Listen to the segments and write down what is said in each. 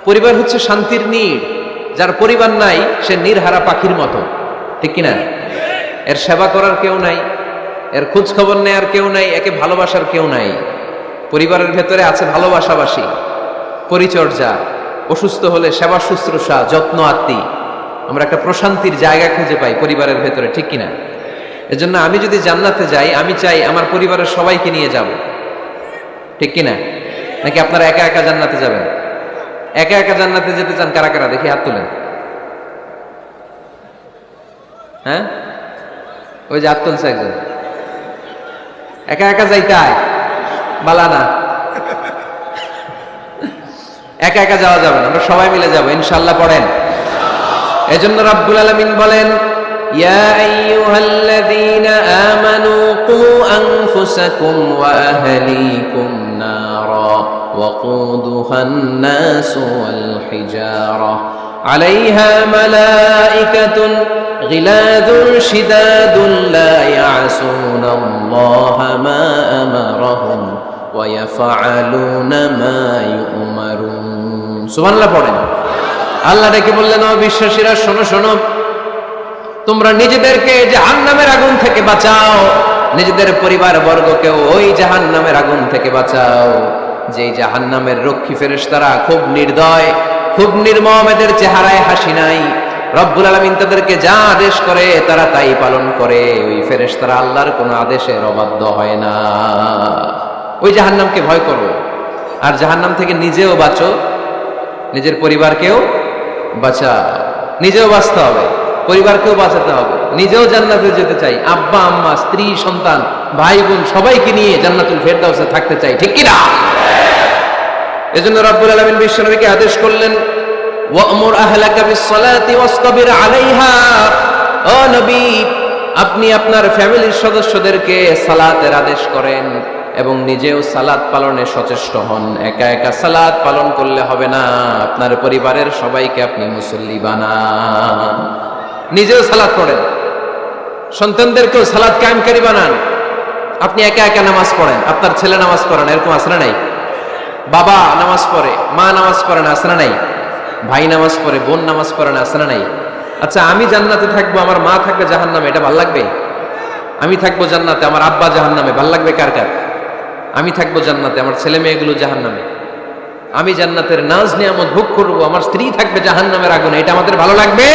পরিবার হচ্ছে শান্তির নীড়। যার পরিবার নাই সে নির্হারা পাখির মতো, ঠিক কিনা? এর সেবা করার কেউ নাই, এর খোঁজ খবর নেয়ার কেউ নাই, একে ভালোবাসার কেউ নাই। পরিবারের ভেতরে আছে ভালোবাসাবাসী, পরিচর্যা, অসুস্থ হলে সেবা শুশ্রূষা, যত্ন আত্মি। আমরা একটা প্রশান্তির জায়গা খুঁজে পাই পরিবারের ভেতরে, ঠিক কিনা? এজন্য আমি যদি জান্নাতে যাই, আমি চাই আমার পরিবারের সবাইকে নিয়ে যাব, ঠিক কিনা? নাকি আপনারা একা একা জান্নাতে যাবেন? একা একা জান্নাতে যেতে চান কারা কারা? দেখি হাত তুলেন। হ্যাঁ, ওই যে হাত তুলছে একজন। একা একা যাইতে আয় বালা না, একা একা যাওয়া যাবে না, আমরা সবাই মিলে যাবো ইনশাআল্লাহ। পড়েন। এজন্য রাব্বুল আলামিন বলেন, ইয়া আইয়ুহাল্লাযীনা আমানু কু আনফুসাকুম ওয়া আহলিকুম নারা ওয়াকুদুহান নাসু ওয়াল হিজারা আলাইহা মালাইকাতুন গিলাযুন শিদাদুন লা ইয়াসুনাল্লাহা মা আমারাহুম ওয়া ইয়াফআলুনা মা ইউমারুন। সুবহানাল্লাহ পড়েন। আল্লাহ ডেকে বললেন, ও বিশ্বাসীরা শোনো শোনো, তোমরা নিজেদেরকে জাহান্নামের আগুন থেকে বাঁচাও, নিজেদের পরিবার বর্গকেও ওই জাহান্নামের আগুন থেকে বাঁচাও। যেই জাহান্নামের রক্ষী ফেরেশতারা খুব নির্দয়, খুব নির্মম, এদের চেহারায় হাসি নাই। রব্বুল আলামিন তাদেরকে যা আদেশ করে তারা তাই পালন করে। ওই ফেরেশতারা আল্লাহর কোনো আদেশের অবাধ্য হয় না। ওই জাহান্নামকে ভয় করো, আর জাহান্নাম থেকে নিজেও বাঁচো, নিজের পরিবারকেও বাঁচাও। নিজেও বাঁচতে হবে, পরিবারকেও বাঁচাতে হবে। নিজেও জান্নাতে যেতে চাই, আব্বা আম্মা স্ত্রী সন্তান ভাই বোন সবাইকে নিয়ে জান্নাতুল ফেরদাউসে থাকতে চাই, ঠিক কি না? এজন্য রব্বুল আলামিন বিশ্বনবীকে আদেশ করলেন, ওয়া'মুর আহলাকা বিস-সালাতি ওয়াসতাবির আলাইহা। ও নবী, আপনি আপনার ফ্যামিলির সদস্যদেরকে সালাতের আদেশ করেন এবং নিজেও সালাত পালনে সচেষ্ট হন। একা একা সালাত পালন করলে হবে না, আপনার পরিবারের সবাইকে আপনি মুসল্লি বানান। নিজেও সালাত পড়েন, সন্তানদেরকেও সালাত কায়েমকারী বানান। আপনি একা একা নামাজ পড়েন, আপনার ছেলে নামাজ পড়েন, এরকম আছে না নাই? বাবা নামাজ পড়ে, মা নামাজ পড়েন, আছে না নাই? ভাই নামাজ পড়ে, বোন নামাজ পড়েন, আছে না নাই? আচ্ছা, আমি জান্নাতে থাকবো, আমার মা থাকবে জাহান্নামে, এটা ভাল লাগবে? আমি থাকবো জান্নাতে, আমার আব্বা জাহান্নামে, ভাল লাগবে কার কার? আমি থাকবো জান্নাতে, আমার ছেলে মেয়েগুলো জাহান্নামে। আমি জান্নাতের নাজ নিয়ামত ভোগ করবো, আমার স্ত্রী থাকবে জাহান্নামের আগুনে, এটা আমাদের ভালো লাগবে?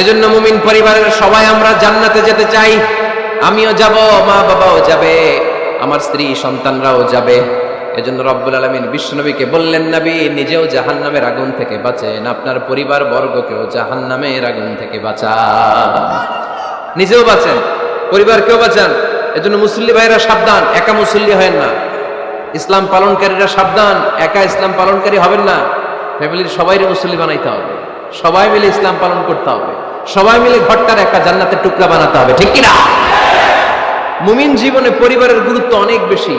এজন্য মুমিন পরিবারের সবাই আমরা জান্নাতে যেতে চাই। আমিও যাব, মা বাবাও যাবে, আমার স্ত্রী সন্তানরাও যাবে। এজন্য রব্বুল আলামিন বিশ্বনবীকে বললেন, নবী নিজেও জাহান্নামের আগুন থেকে বাঁচেন, আপনার পরিবার বর্গকেও জাহান্নামের আগুন থেকে বাঁচান। নিজেও বাঁচেন, পরিবারকেও বাঁচান। এজন্য মুসল্লি ভাইরা সাবধান, একা মুসল্লি হয় না। ইসলাম পালনকারীরা সাবধান, একা ইসলাম পালনকারী হবেন না। ফ্যামিলির সবাইরে মুসল্লি বানাইতে হবে, সবাই মিলে ইসলাম পালন করতে হবে, সবাই মিলে ঘরটার একটা জান্নাতের টুকরা বানাতে হবে, ঠিক কিনা? মুমিন জীবনে পরিবারের গুরুত্ব অনেক বেশি।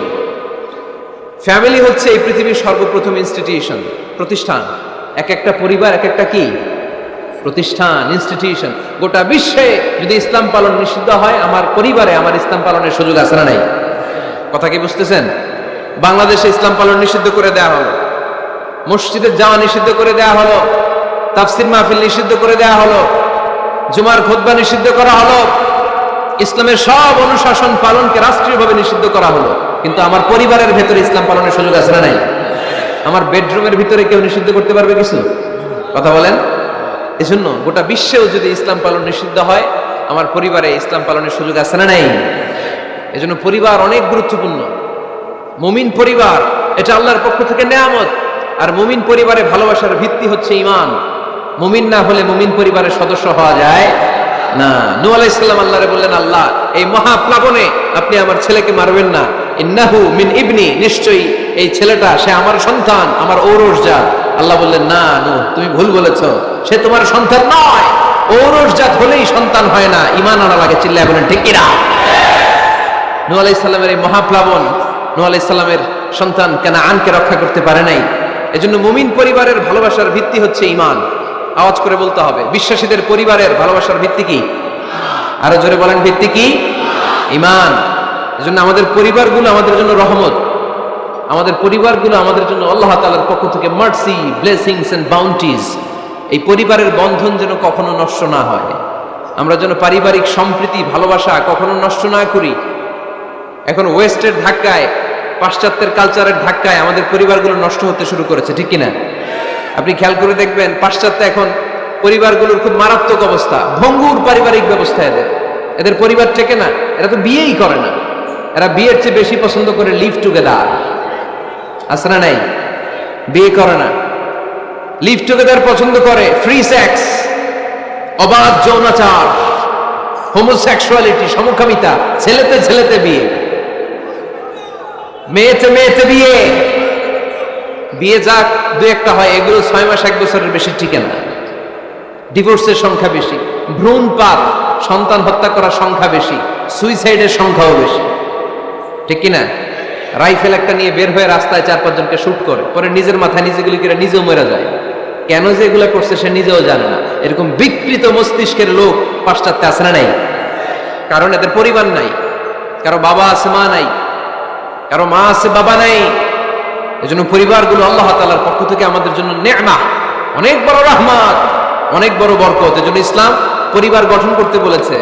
ফ্যামিলি হচ্ছে এই পৃথিবীর সর্বপ্রথম ইনস্টিটিউশন, প্রতিষ্ঠান। এক একটা পরিবার এক একটা কি প্রতিষ্ঠান, ইনস্টিটিউশন। গোটা বিশ্বে যদি ইসলাম পালন নিষিদ্ধ হয়, আমার পরিবারে আমার ইসলাম পালনের সুযোগ আছে না নাই? কথা কি বুঝতেছেন? বাংলাদেশে ইসলাম পালন নিষিদ্ধ করে দেওয়া হলো, মসজিদে যাওয়া নিষিদ্ধ করে দেওয়া হলো, তাফসির মাহফিল নিষিদ্ধ করে দেওয়া হলো, জুমার খুতবা নিষিদ্ধ করা হলো, ইসলামের সব অনুশাসন পালনকে রাষ্ট্রীয়ভাবে নিষিদ্ধ করা হলো। কিন্তু আমার পরিবারের ভেতরে ইসলাম পালনের সুযোগ আছে না নাই? আমার বেডরুমের ভিতরে কেউ নিষিদ্ধ করতে পারবে কিছু? কথা বলেন। এজন্য গোটা বিশ্বেও যদি ইসলাম পালন নিষিদ্ধ হয়, আমার পরিবারে ইসলাম পালনের সুযোগ আছে না নাই? এজন্য পরিবার অনেক গুরুত্বপূর্ণ। মুমিন পরিবার এটা আল্লাহর পক্ষ থেকে নেয়ামত। আর মুমিন পরিবারে ভালোবাসার ভিত্তি হচ্ছে ঈমান। মুমিন না হলে মুমিন পরিবারের সদস্য হওয়া যায় না। নূহ আলাইহিস সালাম আল্লাহরে বললেন, আল্লাহ এই মহাপ্লাবনে আপনি আমার ছেলেকে মারবেন না। ইন্নাহু মিন ইবনি, নিশ্চয়ই এই ছেলেটা সে আমার সন্তান, আমার ঔরসজাত। আল্লাহ বললেন, না নূহ, তুমি ভুল বলেছো, সে তোমার সন্তান নয়। ঔরসজাত হলেই সন্তান হয় না, ঈমান আনা লাগে। চিল্লায় বলেন ঠিক কিনা? নূহ আলাইহিস সালামের এই মহাপ্লাবন নূহ আলাইহিস সালামের সন্তান কানাআনকে রক্ষা করতে পারে নাই। এজন্য মুমিন পরিবারের ভালোবাসার ভিত্তি হচ্ছে ঈমান। আওয়াজ করে বলতে হবে, বিশ্বাসীদের পরিবারের ভালোবাসার ভিত্তি কি? আরো জোরে বলেন, ভিত্তি কি? ঈমান। এজন্য আমাদের পরিবারগুলো আমাদের জন্য রহমত। আমাদের পরিবারগুলো আমাদের জন্য আল্লাহ তাআলার পক্ষ থেকে মার্সি, ব্লেসিংস এন্ড বাউন্টিজ। এই পরিবারের বন্ধন যেন কখনো নষ্ট না হয়, আমরা যেন পারিবারিক সম্প্রীতি, ভালোবাসা কখনো নষ্ট না করি। এখন ওয়েস্টের ধাক্কায়, পাশ্চাত্যের কালচারের ধাক্কায় আমাদের পরিবারগুলো নষ্ট হতে শুরু করেছে, ঠিক কিনা? আপনি খেয়াল করে দেখবেন, পাশ্চাত্যে এখন পরিবারগুলোর খুব মারাত্মক অবস্থা, ভঙ্গুর পারিবারিক ব্যবস্থা। এদের পরিবার টেকে না, এরা তো বিয়েই করে না। এরা বিয়ের চেয়ে বেশি পছন্দ করে লিভ টুগেদার। আছে না নাই? বিয়ে করে না, লিভ টুগেদার পছন্দ করে, ফ্রি সেক্স, অবাধ যৌনাচার, হোমোসেক্সুয়ালিটি, সমকামিতা, ছেলেতে ছেলেতে বিয়ে, মেয়েতে মেয়েতে বিয়ে। বিয়ে যাক দু একটা হয়, এগুলো 6 মাস 1 বছরের বেশি টিকে না। ডিভোর্সের সংখ্যা বেশি, ভ্রূণপাত, সন্তান হত্যা করার সংখ্যা বেশি, সুইসাইডের সংখ্যাও বেশি, ঠিক কিনা? রাইফেল একটা নিয়ে বের হয়ে রাস্তায় 4-5 জনকে শুট করে, পরে নিজের মাথায় নিজে গুলি করে নিজেও মরে যায়। কেন যে এগুলা করছে সে নিজেও জানে না। এরকম বিকৃত মস্তিষ্কের লোক পাশ্চাত্যে আছে না নাই? কারণ এদের পরিবার নাই, কারো বাবা আছে মা নাই, কারো মা আছে বাবা নাই। এজন্য পরিবারগুলো আল্লাহ তাআলার পক্ষ থেকে আমাদের জন্য নেয়ামত, অনেক বড় রহমত, অনেক বড় বরকত। এজন্য ইসলাম পরিবার গঠন করতে বলেছে,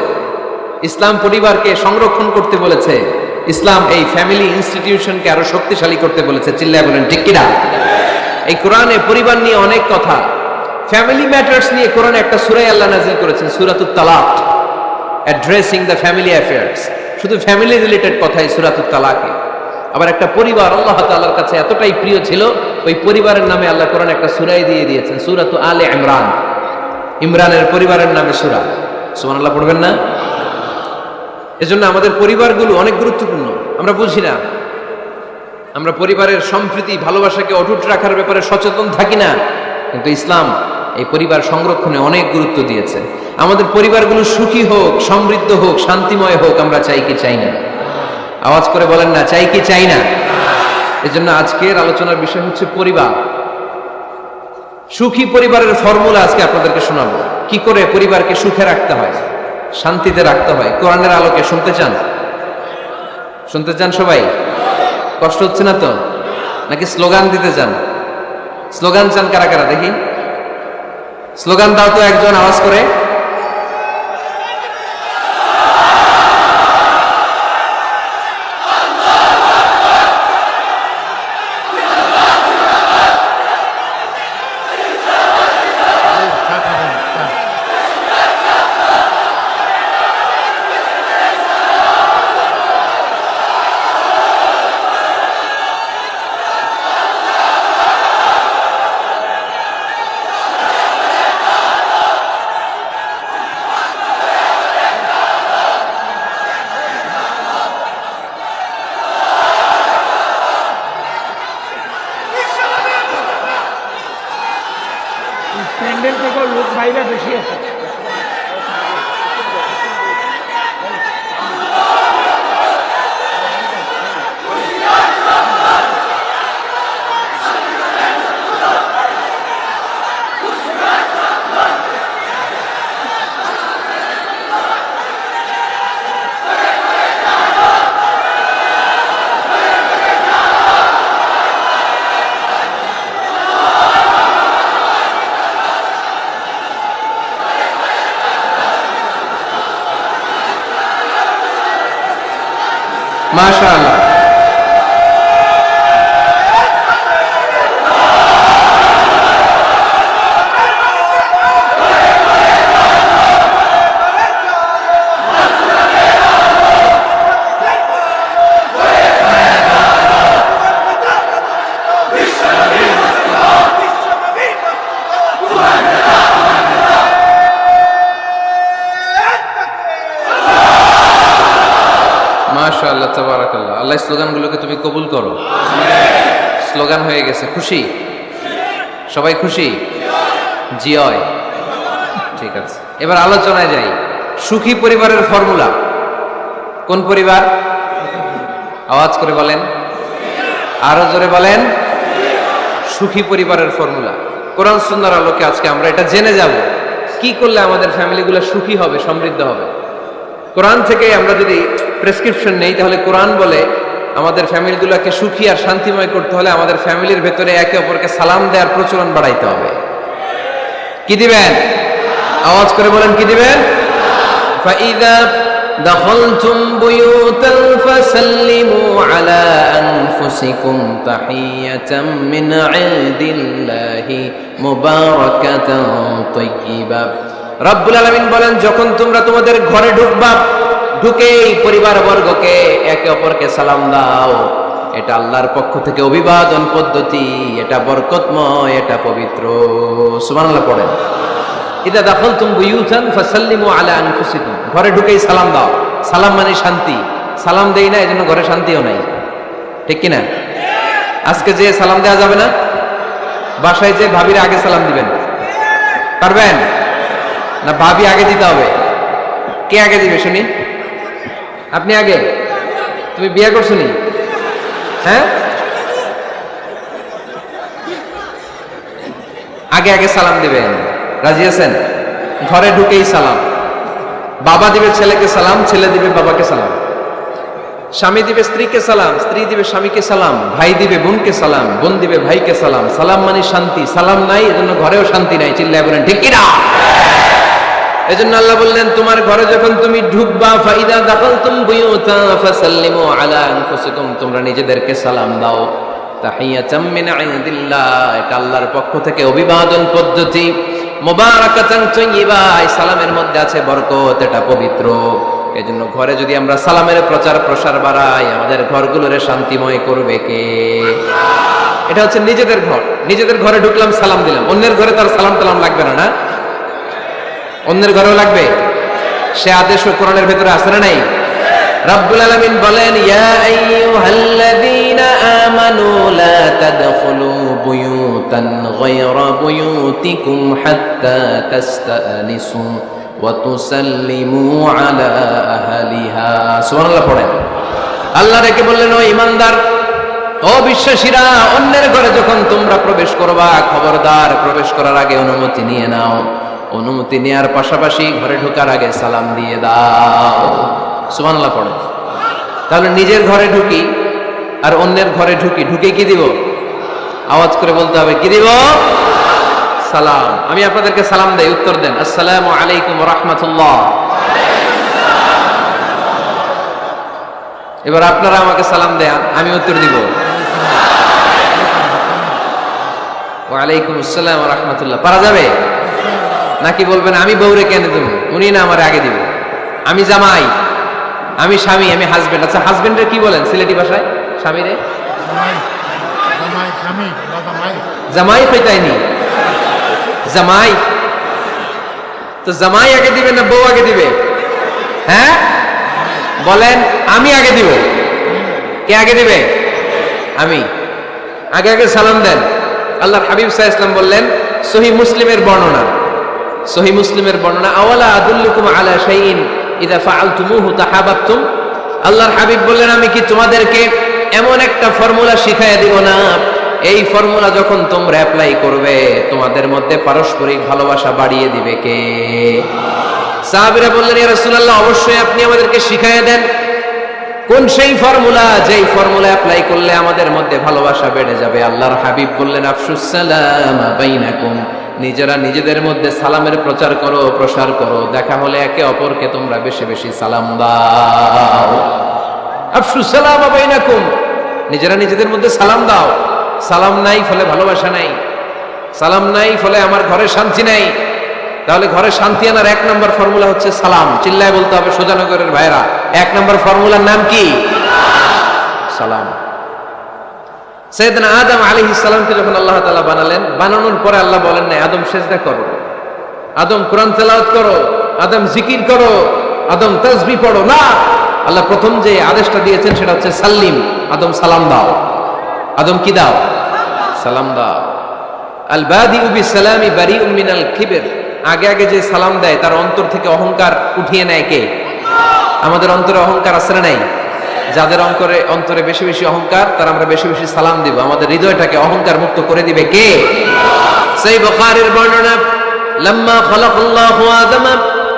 ইসলাম পরিবারকে সংরক্ষণ করতে বলেছে, ইসলাম এই ফ্যামিলি ইনস্টিটিউশনকে আরো শক্তিশালী করতে বলেছে। চিল্লায় বলেন ঠিক কিনা? এই কোরআনে পরিবার নিয়ে অনেক কথা, ফ্যামিলি ম্যাটার্স নিয়ে কোরআনে একটা সূরা আল্লাহ নাযিল করেছেন, সূরাতুত তালাক, অ্যাড্রেসিং দ্য ফ্যামিলি অ্যাফেয়ার্স। শুধু ফ্যামিলি রিলেটেড কথাই সূরাতুত তালাকে। আবার একটা পরিবার আল্লাহ তাআলার কাছে এতটাই প্রিয় ছিল, ওই পরিবারের নামে আল্লাহ কোরআনে একটা সূরাই দিয়ে দিয়েছেন, সূরাতু আলে ইমরান। ইমরানের পরিবারের নামে সূরা। সুবহানাল্লাহ পড়বেন না? এজন্য আমাদের পরিবারগুলো অনেক গুরুত্বপূর্ণ। আমরা বুঝি না, আমরা পরিবারের সম্প্রীতি, ভালোবাসাকে অটুট রাখার ব্যাপারে সচেতন থাকি না, কিন্তু ইসলাম এই পরিবার সংরক্ষণে অনেক গুরুত্ব দিয়েছে। আমাদের পরিবারগুলো সুখী হোক, সমৃদ্ধ হোক, শান্তিময় হোক, আমরা চাই কি চাই না? আওয়াজ করে বলেন না, চাই কি চাই না? এজন্য আজকের আলোচনার বিষয় হচ্ছে পরিবার। সুখী পরিবারের ফর্মুলা আজকে আপনাদেরকে শোনাবো, কি করে পরিবারকে সুখে রাখতে হয়, শান্তিতে রাখতে হয়, কোরআনের আলোকে। শুনতে চান? শুনতে চান সবাই? কষ্ট হচ্ছে না তো? নাকি স্লোগান দিতে চান? স্লোগান চান কারা কারা দেখি? স্লোগান দাও তো একজন, আওয়াজ করে। প্যান্ডেল থেকে লোক বাইরে বেশি আছে। মাশাআল্লাহ। মাশাআল্লাহ, তাবারাকাল্লাহ। আল্লাহ স্লোগানগুলোকে তুমি কবুল করো। স্লোগান হয়ে গেছে, খুশি? সবাই খুশি? জিয়য়। ঠিক আছে, এবার আলোচনায় যাই। সুখী পরিবারের ফর্মুলা কোন পরিবার? আওয়াজ করে বলেন, আরো জোরে বলেন। সুখী পরিবারের ফর্মুলা কোরআন সুন্নাহর আলোকে আজকে আমরা এটা জেনে যাব, কি করলে আমাদের ফ্যামিলিগুলো সুখী হবে, সমৃদ্ধ হবে। কোরআন থেকে আমরা যদি প্রেসক্রিপশন নেই, তাহলে কোরআন বলে আমাদের ফ্যামিলিগুলোকে সুখী আর শান্তিময় করতে হলে আমাদের ফ্যামিলির ভেতরে একে অপরকে সালাম দেওয়ার প্রচলন বাড়াইতে হবে। কি দিবেন? আওয়াজ করে বলেন, কি দিবেন? فَإِذَا دَخَلْتُمْ بُيُوتًا فَسَلِّمُوا عَلَى أَنفُسِكُمْ تَحِيَّةً مِنْ عِندِ اللَّهِ مُبَارَكَةً طَيِّبَةً। রব্বুল আলামিন বলেন, যখন তোমরা তোমাদের ঘরে ঢুকবা, ঢুকেই পরিবারবর্গকে একে অপরকে সালাম দাও। এটা আল্লাহর পক্ষ থেকে অভিবাদন পদ্ধতি, এটা বরকতময়, এটা পবিত্র। সুবহানাল্লাহ পড়েন। ইদা দাখালতুম বুয়ুতান ফাসাল্লিমু আলা আনফুসিকুম। ঘরে ঢুকেই সালাম দাও। সালাম মানে শান্তি। সালাম দেই না, এজন্য ঘরে শান্তিও নাই। ঠিক কি না? আজকে যে সালাম দেওয়া যাবে না, বাসায় যে ভাবির আগে সালাম দিবেন, পারবেন না? ভাবি আগে দিতে হবে। কে আগে দিবে শুনি? আপনি আগে। তুমি বিয়ে করছো নি? হ্যাঁ, আগে আগে সালাম দিবেন। রাজি আছেন? ঘরে ঢুকেই সালাম। বাবা দিবে ছেলেকে সালাম, ছেলে দিবে বাবাকে সালাম। স্বামী দিবে স্ত্রীকে সালাম, স্ত্রী দিবে স্বামীকে সালাম। ভাই দিবে বোনকে সালাম, বোন দিবে ভাইকে সালাম। সালাম মানে শান্তি। সালাম নাই, এজন্য ঘরেও শান্তি নাই। চিল্লায় বলেন ঠিক কি না? এজন্য আল্লাহ বললেন, তোমার ঘরে যখন তুমি ঢুকবা, ফাইদা দাখালতুম বুয়ুতা ফাসাল্লিমু আলা আনফুসিকুম, তোমরা নিজেদেরকে সালাম দাও। তাহিয়াতাম মিন ইনদিল্লাহ, এটা আল্লাহর পক্ষ থেকে অভিবাদন পদ্ধতি। মুবারাকাতান তাইয়্যিবা, এই সালামের মধ্যে আছে বরকত, এটা পবিত্র। এজন্য ঘরে যদি আমরা সালামের প্রচার প্রসার বাড়াই, আমাদের ঘরগুলোরে শান্তিময় করবে কে? এটা হচ্ছে নিজেদের ঘর। নিজেদের ঘরে ঢুকলাম, সালাম দিলাম। অন্যের ঘরে তার সালাম টালাম লাগবে না, না? অন্যের ঘরেও লাগবে। সে আদেশ কোরআনের ভেতরে আছে না নাই? রব্বুল আলামিন বলেন, ইয়া আইয়ুহাল্লাযীনা আমানু লা তাদখুলু বুয়ুতান গায়রা বুয়ুতিকুম হাত্তা তাস্তানিসু ওয়া তুসাল্লিমু আলা আহলিহা। সুবহানাল্লাহ পড়েন। আল্লাহ রেখে বললেন, ও ঈমানদার, ও বিশ্বাসীরা, অন্যের ঘরে যখন তোমরা প্রবেশ করবা, খবরদার প্রবেশ করার আগে অনুমতি নিয়ে নাও। অনুমতি নেওয়ার পাশাপাশি ঘরে ঢোকার আগে সালাম দিয়ে দাও। সুবহানাল্লাহ পড়ে। তাহলে নিজের ঘরে ঢুকি আর অন্যের ঘরে ঢুকি, ঢুকে কি দিব? আওয়াজ করে বলতে হবে, কি দিব? সালাম। আমি আপনাদেরকে সালাম দেই, উত্তর দেন, আসসালামু আলাইকুম ওয়া রাহমাতুল্লাহ। এবার আপনারা আমাকে সালাম দেন, আমি উত্তর দিব, ওয়া আলাইকুম আসসালাম ওয়া রাহমাতুল্লাহ। পারা যাবে নাকি বলবেন আমি বউরে কেন দেব, উনি না আমার আগে দিব? আমি জামাই, আমি স্বামী, আমি হাজবেন্ড। আচ্ছা, হাজবেন্ডের কি বলেন সিলেটি ভাষায়? স্বামীরে জামাই কইতাইনি, জামাই। তো জামাই আগে দিবে না বউ আগে দিবে? হ্যাঁ বলেন, আমি আগে দিব। কে আগে দিবে? আমি। আগে আগে সালাম দেন। আল্লাহর হাবিব সাল্লাল্লাহু আলাইহি ওয়াসাল্লাম বললেন, সহিহ মুসলিমের বর্ণনা, সহিহ মুসলিমের বর্ণনা, আওয়ালা আদুল্লুকুম আলা শাইইন ইযা ফাআলতুমুহু তাহাবাবতুম। আল্লাহর হাবিব বললেন, আমি কি তোমাদেরকে এমন একটা ফর্মুলা শিখাইয়া দিব না, এই ফর্মুলা যখন তোমরা অ্যাপ্লাই করবে, তোমাদের মধ্যে পারস্পরিক ভালোবাসা বাড়িয়ে দিবে কে? সাহাবীরা বললেন, ইয়া রাসূলুল্লাহ, অবশ্যই আপনি আমাদেরকে শিখাইয়া দেন। কোন সেই ফর্মুলা, যেই ফর্মুলা অ্যাপ্লাই করলে আমাদের মধ্যে ভালোবাসা বেড়ে যাবে? আল্লাহর হাবিব বললেন, আফশুস সালামা বাইনাকুম, নিজেরা নিজেদের মধ্যে সালামের প্রচার করো, প্রসার করো। দেখা হলে একে অপরকে তোমরা বেশি বেশি সালাম দাও। আফশুস সালামা বাইনাকুম, নিজেরা নিজেদের মধ্যে সালাম দাও। সালাম নাই ফলে ভালোবাসা নাই, সালাম নাই ফলে আমার ঘরে শান্তি নাই। তাহলে ঘরে শান্তি আনার এক নম্বর ফর্মুলা হচ্ছে সালাম। চিল্লায় বলতে হবে সোজানগরের ভাইরা, এক নম্বর ফর্মুলার নাম কি? সালাম। সাইয়েদনা আদম আলাইহিস সালামকে যখন আল্লাহ তাআলা বানালেন, বানানোর পরে আল্লাহ বলেন না আদম সিজদা করো, আদম কোরআন তেলাওয়াত করো, আদম জিকির করো, আদম তাসবিহ পড়ো, না। আল্লাহ প্রথম যে আদেশটা দিয়েছেন সেটা হচ্ছে সাল্লিম, আদম সালাম দাও। আদম কি দাও? সালাম দাও। আল বাদিউ বিসসালামি বারিউম মিনাল কিবর, আগে আগে যে সালাম দেয় তার অন্তর থেকে অহংকার উঠিয়ে নেয় কে? আমাদের অন্তরে অহংকার আছে না নাই? যাদের অন্তরে বেশি বেশি অহংকার, তার আমরা বেশি বেশি সালাম দিব। আমাদের হৃদয়টাকে অহংকার মুক্ত করে দিবে কে? সেই বুখারীর বর্ণনা, লাম্মা খালাকাল্লাহু আদম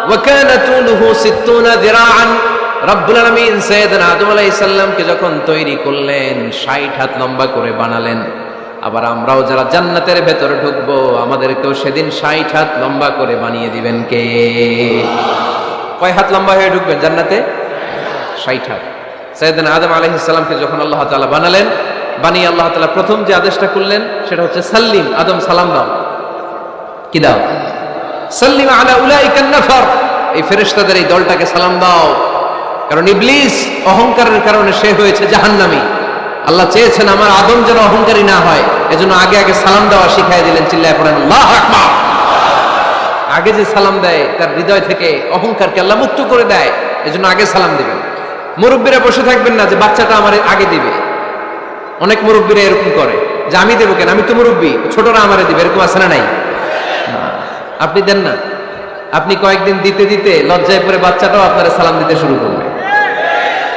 ওয়া কানা তুলুহু 60 যিরাআন, রব্বুল আলামিন সাইয়েদনা আদম আলাইহিস সালামকে যখন তৈরি করলেন 60 হাত লম্বা করে বানালেন, আবার আমরাও যারা জান্নাতের ভেতরে ঢুকবো আমাদেরকেও সেদিন 60 হাত লম্বা করে বানিয়ে দিবেন কে? কয় হাত লম্বা হয়ে ঢুকবেন জান্নাতে? 60 হাত। সাইয়েদনা আদম আলাইহিস সালামকে যখন আল্লাহ তাআলা বানালেন, বানিয়ে আল্লাহ তাআলা প্রথম যে আদেশটা করলেন সেটা হচ্ছে সাল্লিম, আদম সালাম দাও। কি দাও? সাল্লিম আলা উলাইকান নাফার, এই ফেরেশতাদের এই দলটাকে সালাম দাও। কারণ ইবলিস অহংকারের কারণে সে হয়েছে জাহান্নামী। আল্লাহ চেয়েছেন আমার আদম যেন অহংকারী না হয়, এজন্য আগে আগে সালাম দেওয়া শিখাই দিলেন। চিল্লায় পড়েন আল্লাহু আকবার। আগে যে সালাম দেয় তার হৃদয় থেকে অহংকারকে আল্লাহ মুক্ত করে দেয়, এজন্য আগে সালাম দিবেন। মুরব্বীরা বসে থাকবেন না যে বাচ্চাটা আমার আগে দিবে। অনেক মুরব্বীরা এরকম করে যে আমি দেবো কেন, আমি তো মুরব্বী, ছোটরা আমারে দিবে, এরকম আছে না নাই? আপনি দেন না। আপনি কয়েকদিন দিতে দিতে লজ্জায় পড়ে বাচ্চাটাও আপনারা সালাম দিতে শুরু করবে,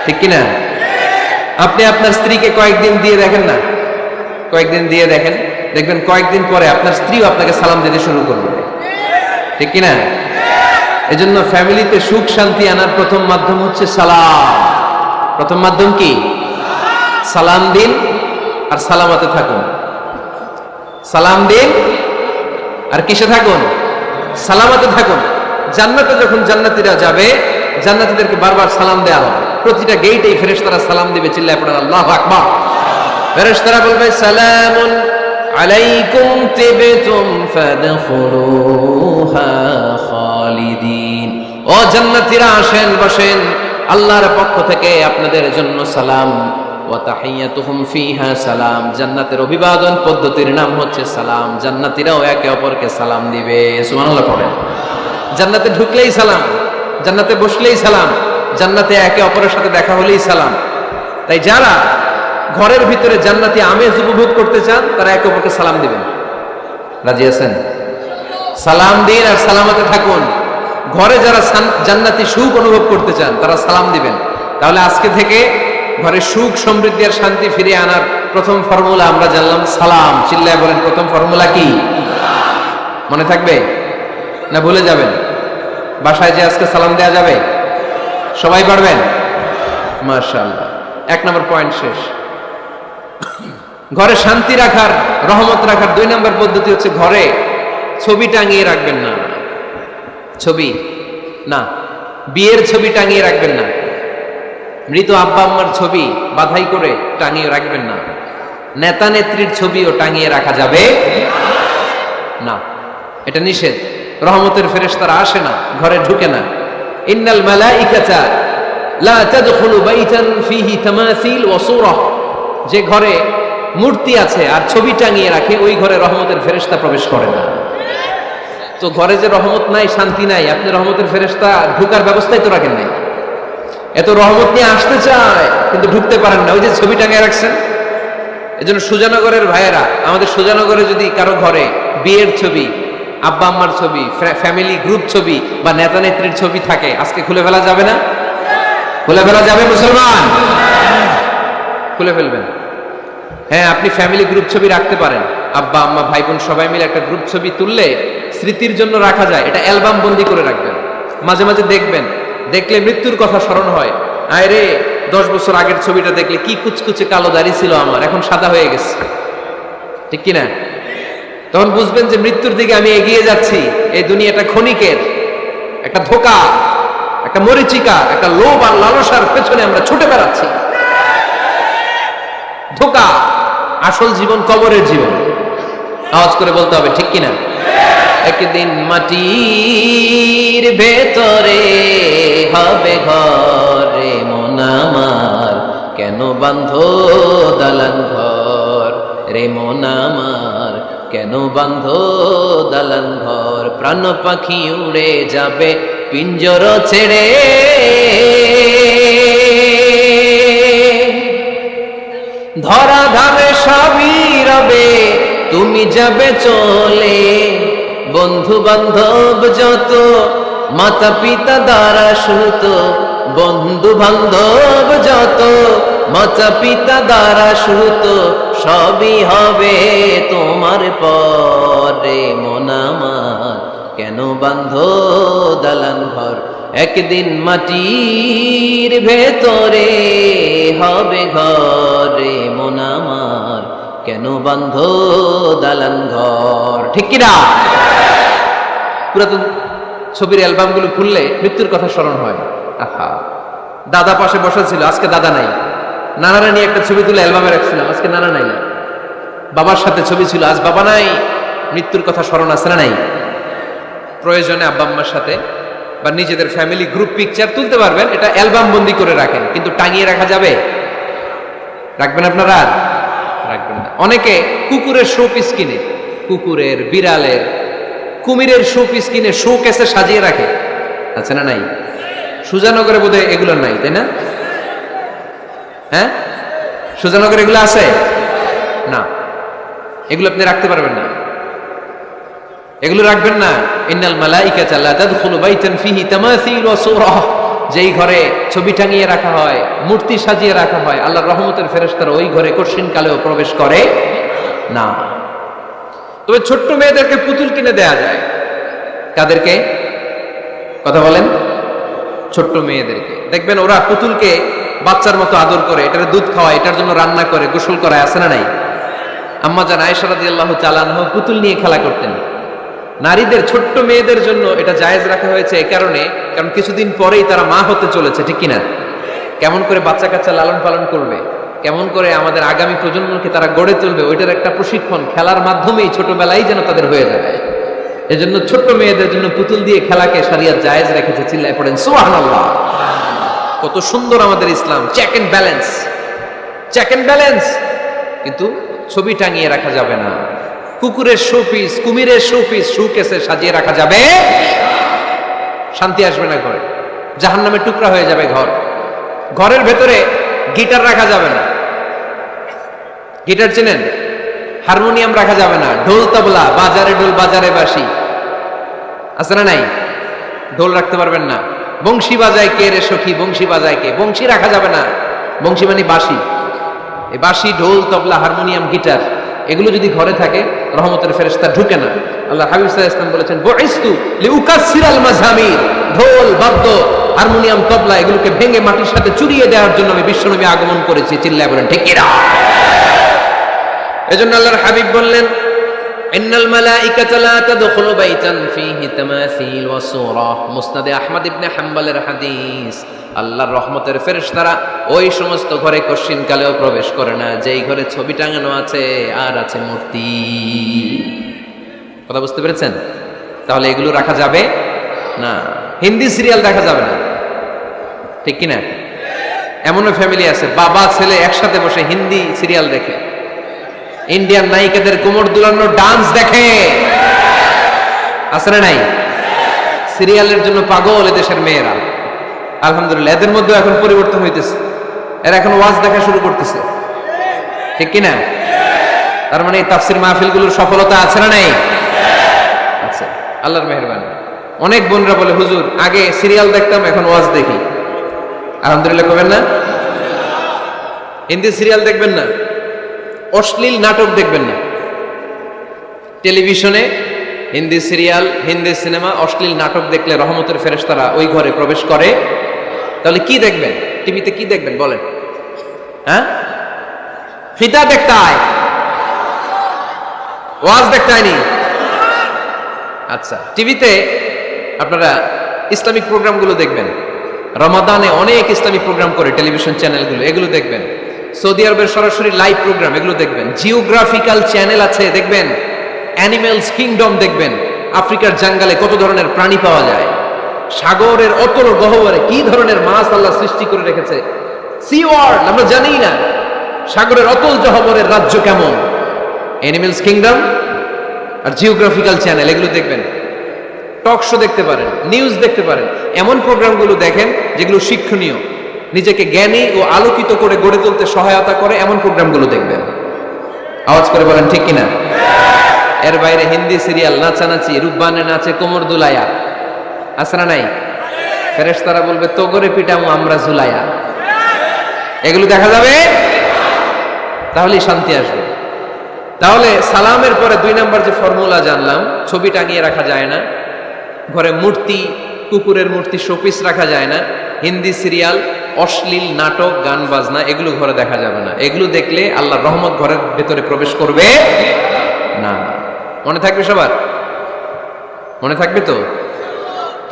ঠিক কিনা? আপনি আপনার স্ত্রীকে কয়েকদিন দিয়ে দেখেন না, কয়েকদিন দিয়ে দেখেন, দেখবেন কয়েকদিন পরে আপনার স্ত্রীও আপনাকে সালাম দিতে শুরু করবে, ঠিক কিনা? এজন্য ফ্যামিলিতে সুখ শান্তি আনার প্রথম মাধ্যম হচ্ছে সালাম। প্রথম মাধ্যম কি? সালাম দিন আর সালামতে থাকুন। সালাম দিন আর কিসে থাকুন? সালামতে থাকুন। জান্নাতে যখন জান্নাতীরা যাবে, জান্নাতীদেরকে বারবার সালাম দেয়া হবে। প্রতিটা গেটেই ফেরেশতারা সালাম দিবে। চিল্লায় পড়েন আল্লাহু আকবার। ফেরেশতারা বলবে সালামুন আলাইকুম তিবতুম ফাদখুলুহা খালিদিন। ও জান্নাতীরা আসেন, বসেন, আল্লাহর পক্ষ থেকে আপনাদের জন্য সালাম। ওয়া তাহিয়াতুহুম ফিহা সালাম। জান্নাতের অভিবাদন পদ্ধতির নাম হচ্ছে সালাম। জান্নাতীরাও একে অপরকে সালাম দিবে। সুবহানাল্লাহ পড়েন। জান্নাতে ঢুকলেই সালাম, জান্নাতে বসলেই সালাম, জান্নাতে একে অপরের সাথে দেখা হলেই সালাম। তাই যারা ঘরের ভিতরে জান্নাতি আমেজ উপভোগ করতে চান তারা একে অপরকে সালাম দিবেন। রাজি আছেন? সালাম দিন আর সালামতে থাকুন। ঘরে যারা জান্নাতি সুখ অনুভব করতে চান তারা সালাম দিবেন। তাহলে আজকে থেকে ঘরে সুখ সমৃদ্ধি আর শান্তি ফিরিয়ে আনার প্রথম ফর্মুলা আমরা জানলাম সালাম। চিল্লায় বলেন প্রথম ফর্মুলা কি? মনে থাকবে না ভুলে যাবেন? বাসায় যে আজকে সালাম দেয়া যাবে? সবাই পারবেন? মাশাআল্লাহ। 1 নম্বর পয়েন্ট শেষ। ঘরে শান্তি রাখার, রহমত রাখার 2 নম্বর পদ্ধতি হচ্ছে ঘরে ছবি টাঙিয়ে রাখবেন না। ছবি না, বিয়ের ছবি টাঙিয়ে রাখবেন না। মৃত আব্বা আম্মার ছবি বাধাই করে টাঙিয়ে রাখবেন না। নেতা নেত্রীর ছবিও টাঙিয়ে রাখা যাবে না, এটা নিষেধ। রহমতের ফেরেশতারা আসে না, ঘরে ঢুকে না। ইন্নাল মালাইকাতা লা তাদখুলু বাইতান ফিহি তামাসিল ওয়া সূরা। যে ঘরে মূর্তি আছে আর ছবি টাঙিয়ে রাখে ওই ঘরে রহমতের ফেরেশতা প্রবেশ করে না। তো ঘরে যে রহমত নাই, শান্তি নাই, আপনি রহমতের ফেরেশতা ঢুকার ব্যবস্থাই তো রাখেন নাই। এত রহমত নিয়ে আসতে চায় কিন্তু ঢুকতে পারেন না, ওই যে ছবি টাঙিয়ে রাখছেন। এজন্য সুজানগরের ভাইয়েরা, আমাদের সুজানগরে যদি কারো ঘরে বিয়ের ছবি, আব্বা আম্মার ছবি, ফ্যামিলি গ্রুপ ছবি বা নেতা নেত্রীর ছবি থাকে, আজকে খুলে ফেলা যাবে না? খুলে ফেলা যাবে মুসলমান? খুলে ফেলবেন। হ্যাঁ, আপনি ফ্যামিলি গ্রুপ ছবি রাখতে পারেন। আব্বা আম্মা ভাই বোন সবাই মিলে একটা গ্রুপ ছবি তুললে স্মৃতির জন্য রাখা যায়। এটা অ্যালবাম বন্দি করে রাখবেন, মাঝে মাঝে দেখবেন। দেখলে মৃত্যুর কথা স্মরণ হয়। আয় রে, 10 বছর আগের ছবিটা দেখলে কি কুচকুচে কালো দাড়ি ছিল আমার, এখন সাদা হয়ে গেছে, ঠিক কিনা? তখন বুঝবেন যে মৃত্যুর দিকে আমি এগিয়ে যাচ্ছি। এই দুনিয়াটা ক্ষণিকের, একটা ধোঁকা, একটা মরিচিকা, একটা লোভ আর লালসার পেছনে আমরা ছুটে বেড়াচ্ছি। ধোঁকা। আসল জীবন কবরের জীবন। আওয়াজ করে বলতে হবে, ঠিক কিনা? একদিন মাটির ভেতরে হবে ঘরে মন আমার, কেন বাঁধো দালান ঘর রে মন আমার, কেন বাঁধো দালান ঘর। প্রাণ পাখি উড়ে যাবে পিঞ্জর ছেড়ে, ধরা ধামে সবই রবে তুমি যাবে চলে। বন্ধু বান্ধব যত মাতা পিতা দ্বারা সুত, বন্ধু বান্ধব যত মাতা পিতা দ্বারা সুত, সবই হবে তোমার পরে মন আমার, কেন বাঁধো দালান ঘর। একদিন মাটির ভেতরে হবে ঘরে মন আমার, কেন বান্ধ দালান ঘর? ঠিক কিনা? পুরাতন ছবির অ্যালবামগুলো খুললে মৃত্যুর কথা স্মরণ হয়। আহা, দাদা পাশে বসা ছিল, আজকে দাদা নাই। নানারা নিয়ে একটা ছবি তুলে অ্যালবামে রাখছিলাম, আজকে নানা নাই। বাবার সাথে ছবি ছিল, আজ বাবা নাই। মৃত্যুর কথা স্মরণ আছে না নাই? প্রয়োজনে আব্বা আম্মার সাথে বা নিজেদের ফ্যামিলি গ্রুপ পিকচার তুলতে পারবেন, এটা অ্যালবাম বন্দি করে রাখেন, কিন্তু টাঙিয়ে রাখা যাবে? রাখবেন আপনারা? রাখবেন না। অনেকে কুকুরের শো পিস কিনে, কুকুরের, বিড়ালের, কুমিরের শো পিস কিনে শো কেসে সাজিয়ে রাখে, আছে না নাই? সুজানগরে বোধহয় এগুলো নাই, তাই না? হ্যাঁ, সুজানগরে এগুলো আছে না? এগুলো আপনি রাখতে পারবেন না, এগুলো রাখবেন না। ইন্নাল মালাইকাতা লা তাদখুলু বাইতান ফিহি তামাসিল ওয়া সূরাহ, যেই ঘরে ছবি টাঙিয়ে রাখা হয়, মূর্তি সাজিয়ে রাখা হয়, আল্লাহর রহমতের ফেরেশতারা ওই ঘরে কঠিন কালেও প্রবেশ করে না। তবে ছোট্ট মেয়েদেরকে পুতুল কিনে দেয়া যায়। কাদেরকে? কথা বলেন। ছোট্ট মেয়েদেরকে দেখবেন ওরা পুতুলকে বাচ্চার মতো আদর করে, এটার দুধ খাওয়ায়, এটার জন্য রান্না করে, গোসল করায়, আছে না নাই? আম্মা জান আয়েশা রাদিয়াল্লাহু তাআলা আনহা পুতুল নিয়ে খেলা করতেন। নারীদের, ছোট্ট মেয়েদের জন্য এটা জায়েজ রাখা হয়েছে এই কারণে, কারণ কিছুদিন পরেই তারা মা হতে চলেছে, ঠিক কিনা? কেমন করে বাচ্চা কাচ্চা লালন পালন করবে, কেমন করে আমাদের আগামী প্রজন্মকে তারা গড়ে তুলবে, ওইটার একটা প্রশিক্ষণ খেলার মাধ্যমেই ছোটবেলায় যেন তাদের হয়ে যাবে। এজন্য ছোট্ট মেয়েদের জন্য পুতুল দিয়ে খেলাকে শরিয়ত জায়েজ রেখেছে। চিল্লায় পড়েন সুবহানাল্লাহ। কত সুন্দর আমাদের ইসলাম, check and balance, check and balance. কিন্তু ছবি টাঙিয়ে রাখা যাবে না। কুকুরের শোপিস, কুমিরের শোপিস শোকেসে সাজিয়ে রাখা যাবে, শান্তি আসবে না ঘরে, জাহান্নামের টুকরা হয়ে যাবে ঘর। ঘরের ভেতরে গিটার রাখা যাবে না। গিটার চেনেন? হারমোনিয়াম রাখা যাবে না। ঢোল তবলা, বাজারে ঢোল বাজারে বাঁশি, আছে না নাই? ঢোল রাখতে পারবেন না। বংশী বাজায় কে রে সখী, বংশী বাজায় কে? বংশী রাখা যাবে না। বংশী মানে বাঁশি। এই বাঁশি, ঢোল, তবলা, হারমোনিয়াম, গিটার, এগুলো যদি ঘরে থাকে রহমতের ফেরেশতা ঢুকে না। আল্লাহ হাবিব সাল্লাল্লাহু আলাইহি ওয়াসাল্লাম বলেছেন, বুইসতু লিউকাসসিরাল মাযামির, ঢোল, বাদ্য, হারমোনিয়াম, তবলা এগুলোকে ভেঙে মাটির সাথে চুরিয়ে দেওয়ার জন্য আমি বিশ্বনবী আগমন করেছি। চিল্লায় বলেন ঠিক কিনা? এজন্য আল্লাহর হাবিব বললেন, ইন্নাল মালাইকাতা লা তাদখুলু বাইতান ফীহি তামাসিল ওয়া সূরাহ। মুসনাদে আহমদ ইবনে হাম্বলের হাদিস। আল্লাহর রহমতের ফেরেশতারা ওই সমস্ত ঘরে কশিন কালেও প্রবেশ করে না যেই ঘরে ছবি টাঙানো আছে আর আছে মূর্তি। কথা বুঝতে পেরেছেন? তাহলে এগুলো রাখা যাবে না। হিন্দি সিরিয়াল দেখা যাবে না, ঠিক কিনা? এমনও ফ্যামিলি আছে বাবা ছেলে একসাথে বসে হিন্দি সিরিয়াল দেখে, ইন্ডিয়ান নায়িকাদের কোমর দুলানো ডান্স দেখে, আছে না নাই? সিরিয়ালের জন্য পাগল এদেশের মেয়েরা। আলহামদুলিল্লাহ, এদের মধ্যে এখন পরিবর্তন হইতেছে। এরা এখন ওয়াজ দেখা শুরু করতেছে, ঠিক কিনা? তার মানে তাফসির মাহফিলগুলোর সফলতা আছে না নাই? আছে, আল্লাহর মেহেরবানি। অনেক বোনরা বলে, হুজুর আগে সিরিয়াল দেখতাম, এখন ওয়াজ দেখি। আলহামদুলিল্লাহ করবেন না? হিন্দি সিরিয়াল দেখবেন না, অশ্লীল নাটক দেখবেন না। টেলিভিশনে হিন্দি সিরিয়াল, হিন্দি সিনেমা, অশ্লীল নাটক দেখলে রহমতের ফেরেশতারা ওই ঘরে প্রবেশ করে। তাহলে কি দেখবেন? টিভিতে কি দেখবেন বলেন? হ্যাঁ, ফিতা দেখতে হয়, ওয়াজ দেখতে হয়নি। আচ্ছা, টিভিতে আপনারা ইসলামিক প্রোগ্রামগুলো দেখবেন। রমাদানে অনেক ইসলামিক প্রোগ্রাম করে টেলিভিশন চ্যানেলগুলো, এগুলো দেখবেন। সৌদি আরবের সরাসরি লাইভ প্রোগ্রাম, এগুলো দেখবেন। জিওগ্রাফিক্যাল চ্যানেল আছে, দেখবেন। অ্যানিমেলস কিংডম দেখবেন। আফ্রিকার জঙ্গলে কত ধরনের প্রাণী পাওয়া যায়, সাগরের অতল গহ্বরে কি ধরনের মাছ আল্লাহ সৃষ্টি করে রেখেছে, সি ওয়ার্ল্ড আমরা জানি না, সাগরের অতল গহ্বরের রাজ্য কেমন। অ্যানিমেলস কিংডম আর জিওগ্রাফিক্যাল চ্যানেল, এগুলো দেখবেন। টক শো দেখতে পারেন, নিউজ দেখতে পারেন। এমন প্রোগ্রামগুলো দেখেন যেগুলো শিক্ষণীয়, নিজেকে জ্ঞানী ও আলোকিত করে গড়ে তুলতে সহায়তা করে, এমন প্রোগ্রামগুলো দেখবেন। আওয়াজ করে বলেন ঠিক কিনা? এর বাইরে হিন্দি সিরিয়াল, নাচানাচি, রূপবানে নাচে কোমর দুলায়া, আছে না নাই? ফেরেশতারা বলবে তো করে পিটামু আমরা ঝুলায়া। এগুলো দেখা যাবে, তাহলেই শান্তি আসবে। তাহলে সালামের পরে 2 নাম্বার যে ফর্মুলা জানলাম, ছবি টাঙিয়ে রাখা যায় না, ঘরে মূর্তি, কুকুরের মূর্তি শোপিস রাখা যায় না, হিন্দি সিরিয়াল, অশ্লীল নাটক, গান বাজনা এগুলো ঘরে দেখা যাবে না। এগুলো দেখলে আল্লাহর রহমত ঘরের ভেতরে প্রবেশ করবে না। মনে থাকবে সবার? মনে থাকবে তো?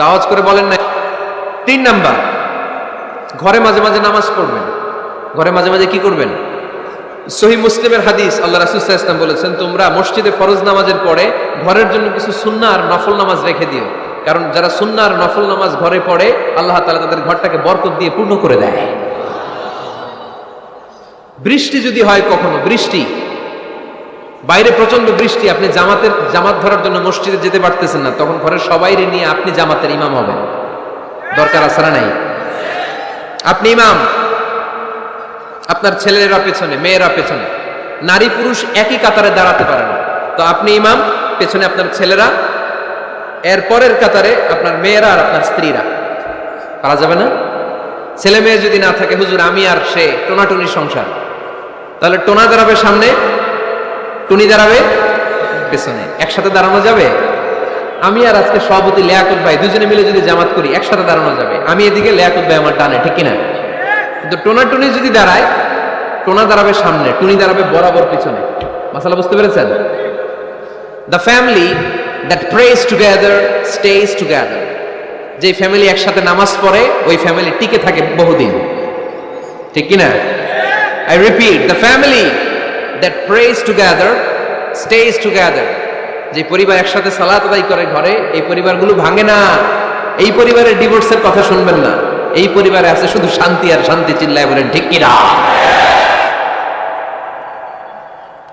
আওয়াজ করে বলেন না। 3 নাম্বার, ঘরে মাঝে মাঝে নামাজ পড়বেন। ঘরে মাঝে মাঝে কি করবেন? সহিহ মুসলিমের হাদিস, আল্লাহ রাসূল সাল্লাল্লাহু আলাইহি ওয়াসাল্লাম বলেছেন, তোমরা মসজিদে ফরজ নামাজের পরে ঘরের জন্য কিছু সুন্নাহ আর নফল নামাজ রেখে দিও, কারণ যারা সুন্নাহ আর নফল নামাজ ঘরে পড়ে আল্লাহ তাআলা তাদের ঘরটাকে বরকত দিয়ে পূর্ণ করে দেয়। বৃষ্টি যদি হয়, কখনো বৃষ্টি, বাইরে প্রচন্ড বৃষ্টি, আপনি জামাত ধরার জন্য মসজিদে যেতে পারতেছেন না, তখন ঘরের সবাইরে নিয়ে আপনি জামাতের ইমাম হবেন। দরকার আছে না নাই? আপনি ইমাম, আপনার ছেলেরা পেছনে, মেয়েরা পেছনে, নারী পুরুষ একই কাতারে দাঁড়াতে পারে না, তো আপনি ইমাম, পেছনে আপনার ছেলেরা, এর পরের কাতারে আপনার মেয়েরা আর আপনার স্ত্রীরা। পারা যাবে না? ছেলে মেয়ে যদি না থাকে, হুজুর আমি আর সে টোনাটুনি সংসার, তাহলে টোনা দাঁড়াবে সামনে, টুনি দাঁড়াবে পেছনে, একসাথে দাঁড়ানো যাবে? আমি আর আজকে সভাপতি লিয়াকত ভাই দুজনে মিলে যদি জামাত করি, একসাথে দাঁড়ানো যাবে। আমি এদিকে, লিয়াকত ভাই আমার ডানে, ঠিক কিনা? কিন্তু টোনা টুনি যদি দাঁড়ায়, টোনা দাঁড়াবে সামনে, টুনি দাঁড়াবে বরাবর পিছনে। মাসালা বুঝতে পেরেছেন? The family that prays together stays together. যে ফ্যামিলি একসাথে নামাজ পড়ে, ওই ফ্যামিলি টিকে থাকে বহুদিন, ঠিক কিনা? I repeat, the family that prays together stays together. যে পরিবার একসাথে সালাত আদায় করে ঘরে, এই পরিবারগুলো ভাঙে না। এই পরিবারের ডিভোর্সের কথা শুনবেন না। এই পরিবারে আছে শুধু শান্তি আর শান্তি। চিল্লায় বলেন ঠিক কিনা?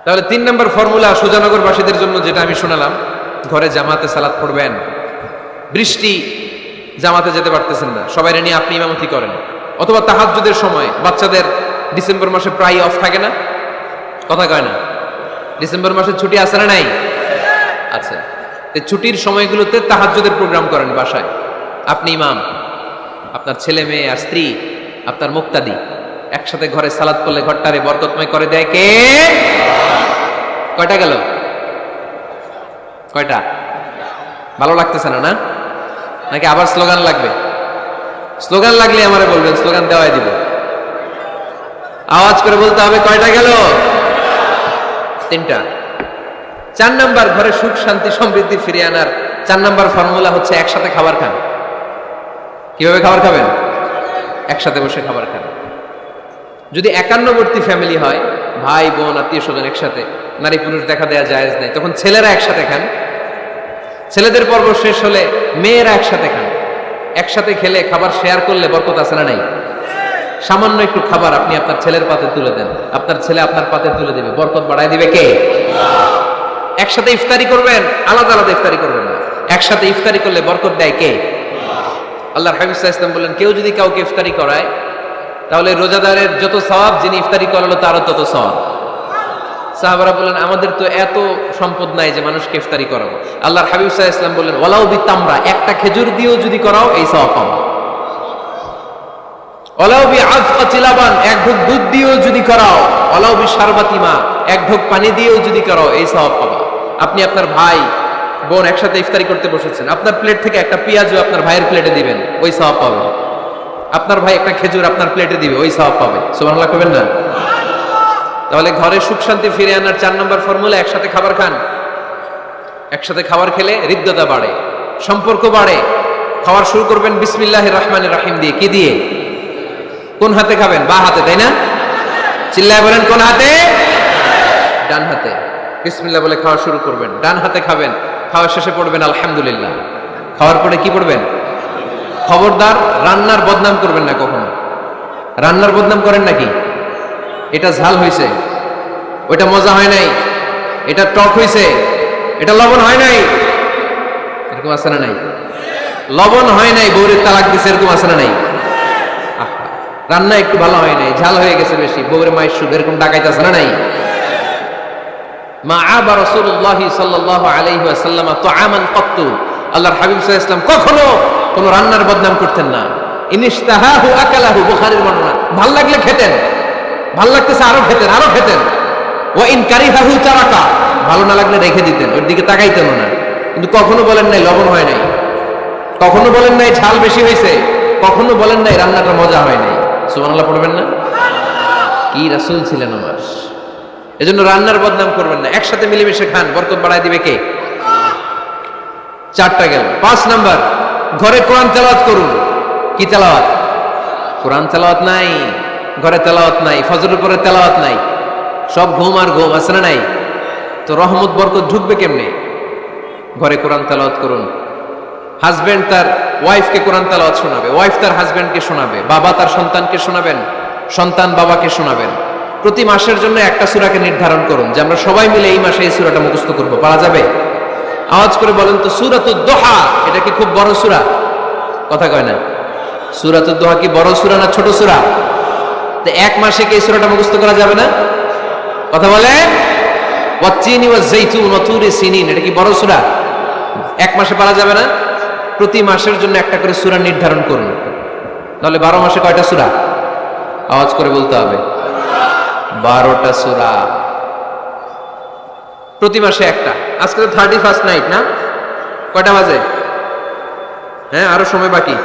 তাহলে 3 নম্বর ফর্মুলা সুজানগরবাসীদের জন্য যেটা আমি শোনালাম, ঘরে জামাতে সালাত পড়বেন। বৃষ্টি, জামাতে যেতে পারতেছেন না, সবাই নিয়ে আপনি ইমামতি করেন। অথবা তাহাজ্জুদের সময়, বাচ্চাদের ডিসেম্বর মাসে প্রায় অফ থাকে না? কথা কয় না? ডিসেম্বর মাসে ছুটি আছে না নাই? আচ্ছা, ছুটির সময়গুলোতে তাহাজ্জুদের প্রোগ্রাম করেন বাসায়। আপনি ইমাম, আপনার ছেলে মেয়ে আর স্ত্রী, আপনার মুক্তাদি একসাথে ঘরে সালাত করলে ঘরটারে বরকতময় করে দেয় কে? কয়টা গেল? কয়টা? ভালো লাগতেছে না, না? নাকি আবার স্লোগান লাগবে? স্লোগান লাগলে আমারে বলবেন, স্লোগান দেওয়াই দিব। আওয়াজ করে বলতে হবে, কয়টা গেল? 3টা। 4 নাম্বার, ঘরে সুখ শান্তি সমৃদ্ধি ফিরিয়ে আনার 4 নাম্বার ফর্মুলা হচ্ছে একসাথে খাবার খান। কিভাবে খাবার খাবেন? একসাথে বসে খাবার খান। যদি একান্নবর্তী ফ্যামিলি হয়, ভাই বোন আত্মীয় স্বজন একসাথে, নারী পুরুষ দেখা দেয়া জায়েজ নেই, তখন ছেলেরা একসাথে খান। ছেলেদের পর্ব শেষ হলে মেয়েরা একসাথে খান। একসাথে খেলে খাবার শেয়ার করলে বরকত আছে না নাই? সামান্য একটু খাবার আপনি আপনার ছেলের পাতে তুলে দেন, আপনার ছেলে আপনার পাতে তুলে দিবে, বরকত বাড়ায় দিবে কে? একসাথে ইফতারি করবেন, আলাদা আলাদা ইফতারি করবেন না। একসাথে ইফতারি করলে বরকত দেয় কে? আল্লাহর হাবিব সাল্লাল্লাহু আলাইহি ওয়াসাল্লাম বললেন, কেউ যদি কাউকে ইফতারি করায়, তাহলে রোজাদারের যত সওয়াব, যিনি ইফতারি করালো তারও তত সওয়াব। সাহাবারা বললেন, আমাদের তো এত সম্পদ নাই যে মানুষকে ইফতারি করাবো। আল্লাহর হাবিব সাল্লাল্লাহু আলাইহি ওয়াসাল্লাম বললেন, ওয়ালাউ বিতামরা, একটা খেজুর দিয়েও যদি করাও এই সওয়াব পাবো। ওয়ালাউ বিআযফাতি লাবান, এক ঢোক দুধ দিয়েও যদি করাও, ওয়ালাউ বিশারবাতি মা, এক ঢোক পানি দিয়েও যদি করাও, এই সওয়াব পাবা। আপনি আপনার ভাই বোন একসাথে ইফতারি করতে বসেছেন, আপনার প্লেট থেকে একটা পেঁয়াজও আপনার ভাইয়ের প্লেটে দিবেন, ওই সওয়াব পাবেন। আপনার ভাই একটা খেজুর আপনার প্লেটে দিবে, ওই সওয়াব পাবে। সুবহানাল্লাহ কইবেন না? তাহলে ঘরে সুখ শান্তি ফিরে আনার 4 নম্বর ফর্মুলা, একসাথে খাবার খান। একসাথে খাবার খেলে হৃদ্যতা বাড়ে, সম্পর্ক বাড়ে। খাবার শুরু করবেন বিসমিল্লাহির রহমানির রহিম দিয়ে। কি দিয়ে? কোন হাতে খাবেন? বা হাতে, তাই না? চিল্লায় বলেন, কোন হাতে? ডান হাতে। বিসমিল্লাহ বলে খাওয়া শুরু করবেন, ডান হাতে খাবেন। খাওয়া শেষে পড়বেন আলহামদুলিল্লাহ। খাওয়ার পরে কি পড়বেন? খবরদার রান্নার বদনাম করবেন না কখনো। রান্নার বদনাম করেন নাকি? এটা ঝাল হয়েছে, ওইটা মজা হয় নাই, এটা টক হয়েছে, এটা লবণ হয় নাই, এরকম আছে না নাই? লবণ হয় নাই, বউরের তালাক দিছে, এরকম আছে না নাই? রান্না একটু ভালো হয় নাই, ঝাল হয়ে গেছে বেশি, বউরের মায়ের সুদ, এরকম ডাকাইতে আছে না নাই? মা আবা রাসূলুল্লাহ সাল্লাল্লাহু আলাইহি ওয়াসাল্লাম তুআমান ক্বাত্তু, আল্লাহর হাবিব সাল্লাল্লাহু আলাইহি ওয়াসাল্লাম কখনো কোন রান্নার বদনাম করতেন না। ইনিশতাহাহু আকালাহু, বুখারীর বর্ণনা। ভাল লাগলে খেতেন, ভাল লাগতেছে আরো খেতেন, আরো খেতেন। ওয়া ইন কারিহাহু তারাকা, ভালো না লাগলে রেখে দিতেন, ওর দিকে তাকাইতেন না। কিন্তু কখনো বলেন নাই লবণ হয় নাই, কখনো বলেন নাই ঝাল বেশি হয়েছে, কখনো বলেন নাই রান্নাটা মজা হয় নাই। সুবহানাল্লাহ পড়বেন না? কি রাসূল ছিলেন আমার। এজন্য রান্নার বদনাম করবেন না, একসাথে মিলেমিশে খান, বরকত বাড়ায় দিবে কে? 4টা গেল। 5 নাম্বার, ঘরে কোরআন তেলাওয়াত করুন। কি তেলাওয়াত? কোরআন তেলাওয়াত নাই, ঘরে তেলাওয়াত নাই, ফজরের পরে তেলাওয়াত নাই, সব ঘুম আর ঘুম, আছে না নাই? তো রহমত বরকত ঢুকবে কেমনে? ঘরে কোরআন তেলাওয়াত করুন। হাজবেন্ড তার ওয়াইফকে কোরআন তেলাওয়াত শোনাবে, ওয়াইফ তার হাজবেন্ডকে শোনাবে, বাবা তার সন্তানকে শোনাবেন, সন্তান বাবাকে শোনাবেন। প্রতি মাসের জন্য একটা সূরাকে নির্ধারণ করুন যে আমরা সবাই মিলে এই মাসে এই সূরাটা মুখস্থ করব। পারা যাবে? আওয়াজ করে বলেন তো, সূরাতুদ দোহা এটা কি খুব বড় সূরা? কথা কয় না। সূরাতুদ দোহা কি বড় সূরা না ছোট সূরা? তো এক মাসে কি এই সূরাটা মুখস্থ করা যাবে না? কথা বলে। ওয়াত-তিনি ওয়াজ-যাইতুন ওয়া তুরি সিনিন, এটা কি বড় সূরা? এক মাসে পারা যাবে না? প্রতি মাসের জন্য একটা করে সূরা নির্ধারণ করুন। তাহলে 12 মাসে কয়টা সূরা? আওয়াজ করে বলতে হবে, 12টা সূরা। প্রতি মাসে একটা। আজকে তো 31st নাইট না? কয়টা বাজে? হ্যাঁ, আরো সময় বাকি।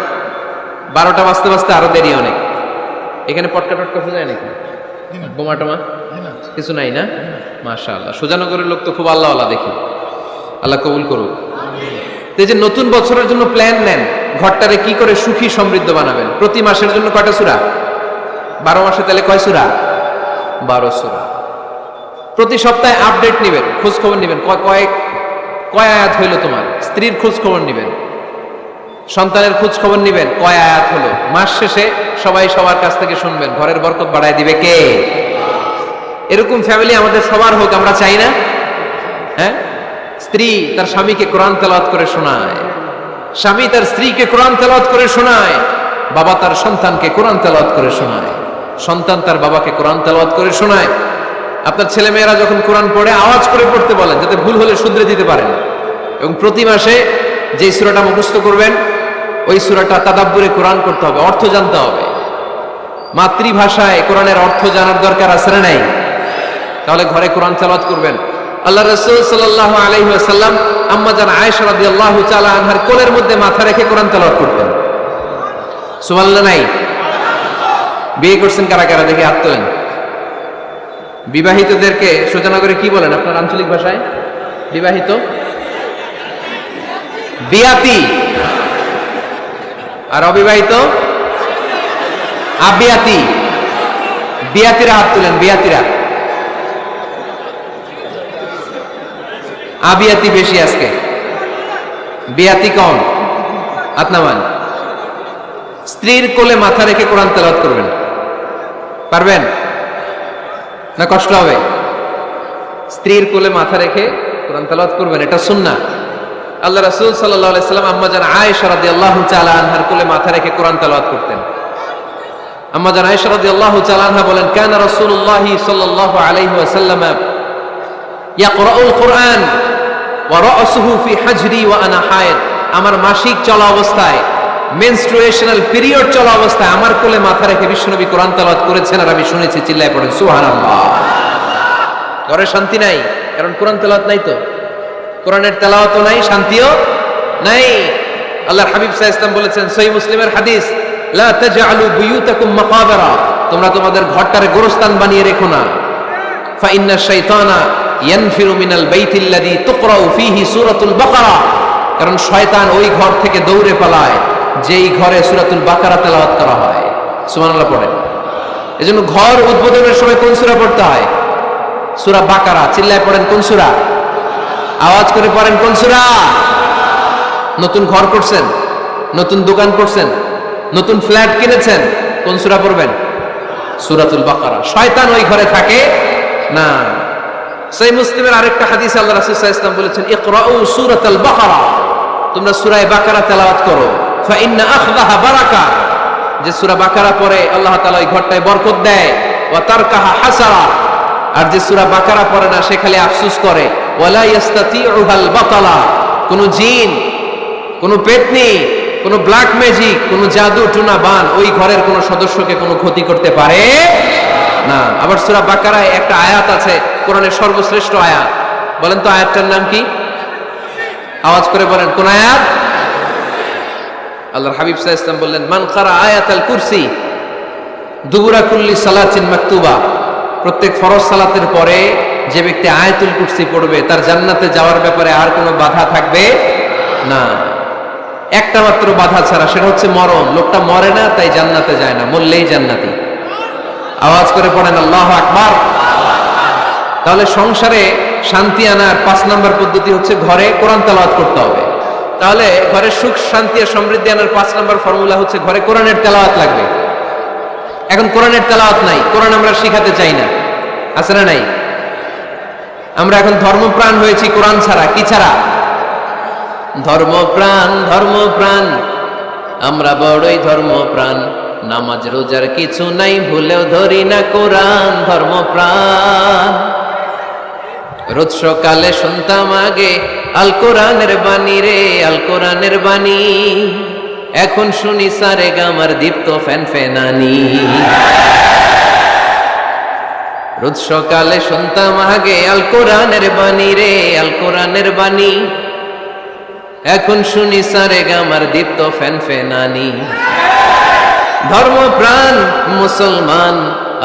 12টা বাজতে বাজতে আরো দেরি অনেক। এখানে পটকা টটকা ফুজায় নাকি? বোমা টোমা কিছু নাই না? মাশাআল্লাহ, সুজানগরের লোক তো খুব আল্লাহওয়ালা দেখি। আল্লাহ কবুল করুক। এই যে নতুন বছরের জন্য প্ল্যান নেন, ঘরটারে কি করে সুখী সমৃদ্ধ বানাবেন। প্রতি মাসের জন্য কয়টা সূরা? 12 মাসে তাহলে কয় সূরা? 12 সূরা। প্রতি সপ্তাহে আপডেট নেবেন, খোঁজ খবর নেবেন, কয় আয়াত হইল তোমার। স্ত্রীর খোঁজ খবর নেবেন, সন্তানের খোঁজ খবর নেবেন, কয় আয়াত হলো। মাস শেষে সবাই সবার কাছ থেকে শুনবেন, ঘরের বরকত বাড়ায় দিবে কে? এরকম ফ্যামিলি আমাদের সবার হোক, আমরা চাই না? হ্যাঁ, স্ত্রী তার স্বামীকে কোরআন তেলাওয়াত করে শোনায়, স্বামী তার স্ত্রীকে কোরআন তেলাওয়াত করে শোনায়, বাবা তার সন্তানকে কোরআন তেলাওয়াত করে শোনায়, সন্তান তার বাবাকে কোরআন তেলাওয়াত করে শোনায়। আপনার ছেলে মেয়েরা যখন কোরআন পড়ে আওয়াজ করে পড়তে বলেন, যাতে ভুল হলে শুধরে দিতে পারেন। এবং প্রতি মাসে যে সূরাটা মুখস্থ করবেন, ওই সূরাটা তাদাব্বুরে কোরআন করতে হবে, অর্থ জানতে হবে। মাতৃভাষায় কোরআনের অর্থ জানার দরকার আছে না নাই? তাহলে ঘরে কোরআন তেলাওয়াত করবেন। আল্লাহ রাসূল সাল্লাল্লাহু আলাইহি ওয়াসাল্লাম আম্মা জান আয়েশা রাদিয়াল্লাহু তাআলা আনহার কোলের মধ্যে মাথা রেখে কোরআন তেলাওয়াত করতেন। সুবহানাল্লাহ নাই? বিয়ে করছেন কারা কারা দেখে হাত তোলেন। বিবাহিতদেরকে সুজানগরে কি বলেন আপনার আঞ্চলিক ভাষায়? বিবাহিত বিয়াতি, আর অবিবাহিত আবিয়াতি। বিয়াতিরা হাত তুলেন, বিয়াতিরা। আবিয়াতি বেশি আজকে, বিয়াতি কম। হাত নামান। স্ত্রীর কোলে মাথা রেখে কোরআন তেলাওয়াত করবেন, পারবেন না? কষ্ট হবে? স্ত্রীর কোলে মাথা রেখে কোরআন তেলাওয়াত করবেন, এটা সুন্নাহ। আল্লাহ রাসূল সাল্লাল্লাহু আলাইহি সাল্লাম আম্মা জান আয়েশা রাদিয়াল্লাহু তাআলা আনহার কোলে মাথা রেখে কোরআন তেলাওয়াত করতেন। আম্মা জান আয়েশা রাদিয়াল্লাহু তাআলা আনহা বলেন, কানা রাসূলুল্লাহি সাল্লাল্লাহু আলাইহি ওয়াসাল্লাম ইয়াকরাউল কুরআন ওয়া রা'সুহু ফি হাজরি ওয়া আনা হায়েদ। আমার মাসিক চলা অবস্থায়, মেনস্ট্রুয়েশনাল পিরিয়ড চলা অবস্থায় আমার কোলে মাথা রেখে বিশ্বনবী কোরআন তেলাওয়াত করেছেন, আর আমি শুনেছি। চিল্লায় পড়েন সুবহানাল্লাহ। ঘরে শান্তি নাই, কারণ কোরআন তেলাওয়াত নাই। তো কোরআনের তেলাওয়াতও নাই, শান্তিও নাই। আল্লাহর হাবিব সাল্লাল্লাহু আলাইহি ওয়াসাল্লাম বলেছেন, সহিহ মুসলিমের হাদিস, লা তাজআলু বুয়ুতাকুম মাকাবিরা, তোমরা তোমাদের ঘরটারে গোরস্থান বানিয়ে রেখো না। ফা ইন্না শাইতানা ইয়ানফিরু মিনাল বাইতিল্লাযী তুকরাউ ফীহি সূরাতুল বাকারা, কারণ শয়তান ওই ঘর থেকে দৌড়ে পালায় যেই ঘরে সূরাতুল বাকারা তেলাওয়াত করা হয়। সুবহানাল্লাহ পড়েন। এজন্য ঘর উদ্বোধনের সময় কোন সূরা পড়তে হয়? সূরা বাকারা। চিল্লায় পড়েন কোন সূরা? আওয়াজ করে পড়েন কোন সূরা? নতুন ঘর করছেন, নতুন দোকান করছেন, নতুন ফ্ল্যাট কিনেছেন, কোন সূরা পড়বেন? সূরাতুল বাকারা। শয়তান ওই ঘরে থাকে না। সহিহ মুসলিমের আরেকটা হাদিসে আল্লাহ রাসূল সাল্লাল্লাহু আলাইহি ওয়াসাল্লাম বলেছেন, ইকরাউ সূরাতাল বাকারা, তোমরা সূরা বাকারা তেলাওয়াত করো। ফা ইন্না আখযাহা বারাকা, যে সূরা বাকারা পড়ে আল্লাহ তাআলা ওই ঘরটায় বরকত দেয়। ওয়া তারকাহা হাসারা, আর যে সূরা বাকারা পড়ে না সে খালি আফসোস করে। ওয়ালা ইস্তাতিউহাল বাতালা, কোন জিন, কোন পেতনি, কোন ব্ল্যাক ম্যাজিক, কোন জাদু টুনা বান ওই ঘরের কোন সদস্যকে কোনো ক্ষতি করতে পারে না। আবার সূরা বাকারায় একটা আয়াত আছে, কোরআনের সর্বশ্রেষ্ঠ আয়াত। বলেন তো আয়াতটার নাম কি? আওয়াজ করে বলেন কোন আয়াত? আল্লাহর হাবিব সাল্লাল্লাহু আলাইহি ওয়াসাল্লাম বললেন, মান কারা আয়াতাল কুরসি দুবুরা কুল্লি সালাতিন মাকতুবা, প্রত্যেক ফরজ সালাতের পরে যে ব্যক্তি আয়াতুল কুরসি পড়বে তার জান্নাতে যাওয়ার ব্যাপারে আর কোনো বাধা থাকবে না। একটা মাত্র বাধা ছাড়া, সেটা হচ্ছে মরণ। লোকটা মরে না তাই জান্নাতে যায় না, মরলেই জান্নাতি। আওয়াজ করে পড়েন আল্লাহু আকবার। তাহলে সংসারে শান্তি আনার 5 নম্বর পদ্ধতি হচ্ছে ঘরে কোরআন তেলাওয়াত করতে হবে। তাহলে ঘরে সুখ শান্তি আর সমৃদ্ধি আনার 5 নম্বর ফর্মুলা হচ্ছে ঘরে কোরআনের তেলাওয়াত লাগবে। এখন কোরআনের তেলাওয়াত নাই, কোরআন আমরা শিখাতে চাই না, আছে না নাই? আমরা এখন ধর্মপ্রাণ হয়েছি কোরআন ছাড়া। কি ছাড়া? ধর্মপ্রাণ, ধর্মপ্রাণ, আমরা বড়ই ধর্মপ্রাণ। নামাজ রোজার কিছু নাই, ভুলেও ধরি না কোরআন। ধর্মপ্রাণ, রোজ সকালে শুনতাম আগে আল কোরআনের বাণী রে, আল কোরআনের বাণী। এখন শুনি সারে গামার দীপ্ত ফ্যান ফেনানি। রোজ সকালে শুনতাম আগে আল কোরআনের বাণী রে, আল কোরআনের বাণী। এখন শুনি সারে গামার দীপ্ত ফ্যান ফেনানি। ধর্মপ্রাণ মুসলমান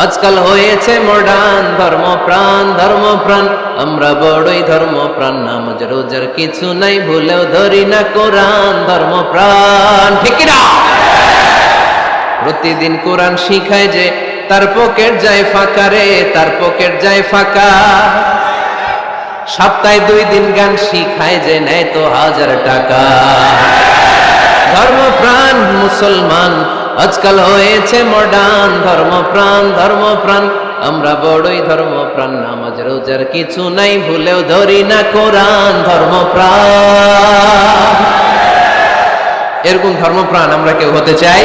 আজকাল হয়েছে মডার্ন। ধর্মপ্রাণ, ধর্মপ্রাণ, আমরা বড়ই ধর্মপ্রাণ। নামাজ রোজার কিছু নাই, ভুলেও ধরি না কোরআন। ধর্মপ্রাণ, ঠিক কি না? প্রতিদিন কোরআন শিখায় যে তার পকেট যায় ফাঁকা রে, তার পকেট যায় ফাঁকা। সপ্তাহে 2 দিন গান শিখায় যে নেয় তো 1000 টাকা। ধর্মপ্রাণ মুসলমান আজকাল হয়েছে মডার্ন। ধর্মপ্রাণ, ধর্মপ্রাণ, আমরা বড়ই ধর্মপ্রাণ। নামাজ রোজার কিছু নাই, ভুলেও ধরি না কোরআন। ধর্মপ্রাণ, এরকম ধর্মপ্রাণ আমরা কেউ হতে চাই?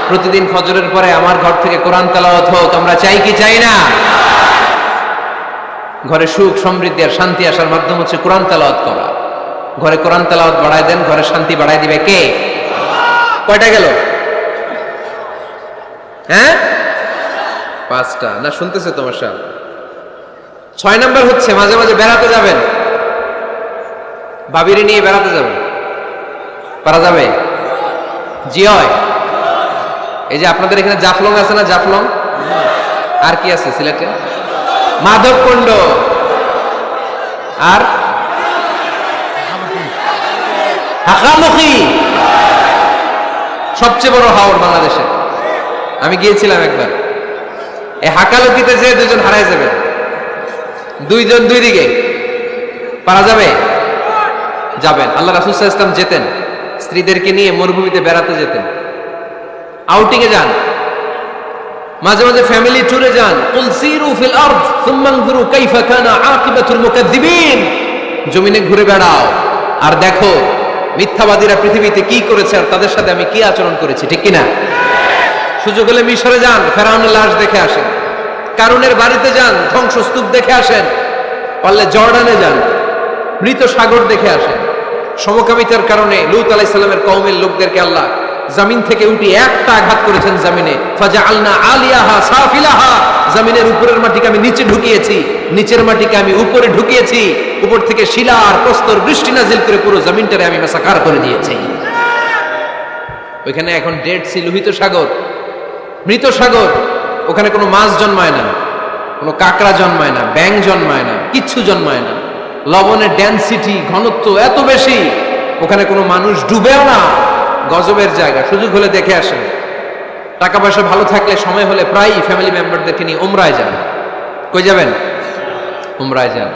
প্রতিদিন ফজরের পরে আমার ঘর থেকে কোরআন তেলাওয়াত হোক, আমরা চাই কি চাই না? ঘরে সুখ সমৃদ্ধি আর শান্তি আসার মাধ্যম হচ্ছে কোরআন তেলাওয়াত করা। ঘরে কোরআন তেলাওয়াত বাড়ায় দেন, ঘরে শান্তি বাড়ায় দিবে কে? কয়টা গেল? হ্যাঁ, 5টা না? শুনতেছে তোমার সাথ। 6 নম্বর হচ্ছে মাঝে মাঝে বেড়াতে যাবেন। ভাবিরে নিয়ে বেড়াতে যাবেন, পারা যাবে? জি হয়। এই যে আপনাদের এখানে জাফলং আছে না? জাফলং আর কি আছে সিলেটে? মাধবকুণ্ড আর হাকামুখী, সবচেয়ে বড় হাওর বাংলাদেশে। আমি গিয়েছিলাম একবার। এই হাকালুকিতে যে 2 জন হারাই যাবে, 2 জন 2 দিকে। পারা যাবে? যাবেন। আল্লাহ রাসূল সাল্লাল্লাহু আলাইহি ওয়াসাল্লাম যেতেন, স্ত্রীদেরকে নিয়ে মরুভূমিতে বেড়াতে যেতেন, আউটিং এ যান, মাঝে মাঝে ফ্যামিলি ট্যুরে যান। কুল সিরু ফিল আরদ সুম্মা আনজুরু কাইফা কানা আকিবাতুল মুকাজ্জিবিন। জমিনে ঘুরে বেড়াও আর দেখো মিথ্যাবাদীরা পৃথিবীতে কি করেছে আর তাদের সাথে আমি কি আচরণ করেছি, ঠিক কি না? সুযোগ হলে মিশরে যান, ফেরাউনের লাশ দেখে আসেন। কারুনের বাড়িতে যান, ধ্বংসস্তূপ দেখে আসেন। পারলে জর্ডানে যান, মৃত সাগর দেখে আসেন। সমকামিতার কারণে লূত আলাইহিস সালামের কওমের লোকদেরকে আল্লাহ জমিন থেকে উঠিয়ে একটা আঘাত করেছেন জমিনে। ফাজআলনা আলিয়াহা সাফিলাহা, জমিনের উপরের মাটিকে আমি নিচে ঢুকিয়েছি, নিচের মাটিকে আমি উপরে ঢুকিয়েছি। উপর থেকে শিলা আর প্রস্তর বৃষ্টি নাজিল করে পুরো জমিনটারে আমি মাসাকার করে দিয়েছি। ওইখানে এখন ডেড সি, লোহিত সাগর, মৃত সাগর। ওখানে কোনো মাছ জন্মায় না, কোনো কাঁকড়া জন্মায় না, ব্যাঙ জন্মায় না, কিচ্ছু জন্মায় না। লবণের ডেনসিটি, ঘনত্ব এত বেশি, ওখানে কোনো মানুষ ডুবেও না। গজবের জায়গা, সুযোগ হলে দেখে আসেন। টাকা পয়সা ভালো থাকলে সময় হলে প্রায়ই ফ্যামিলি মেম্বারদেরকে নিয়ে উমরায় যান। কই যাবেন? উমরায় যান।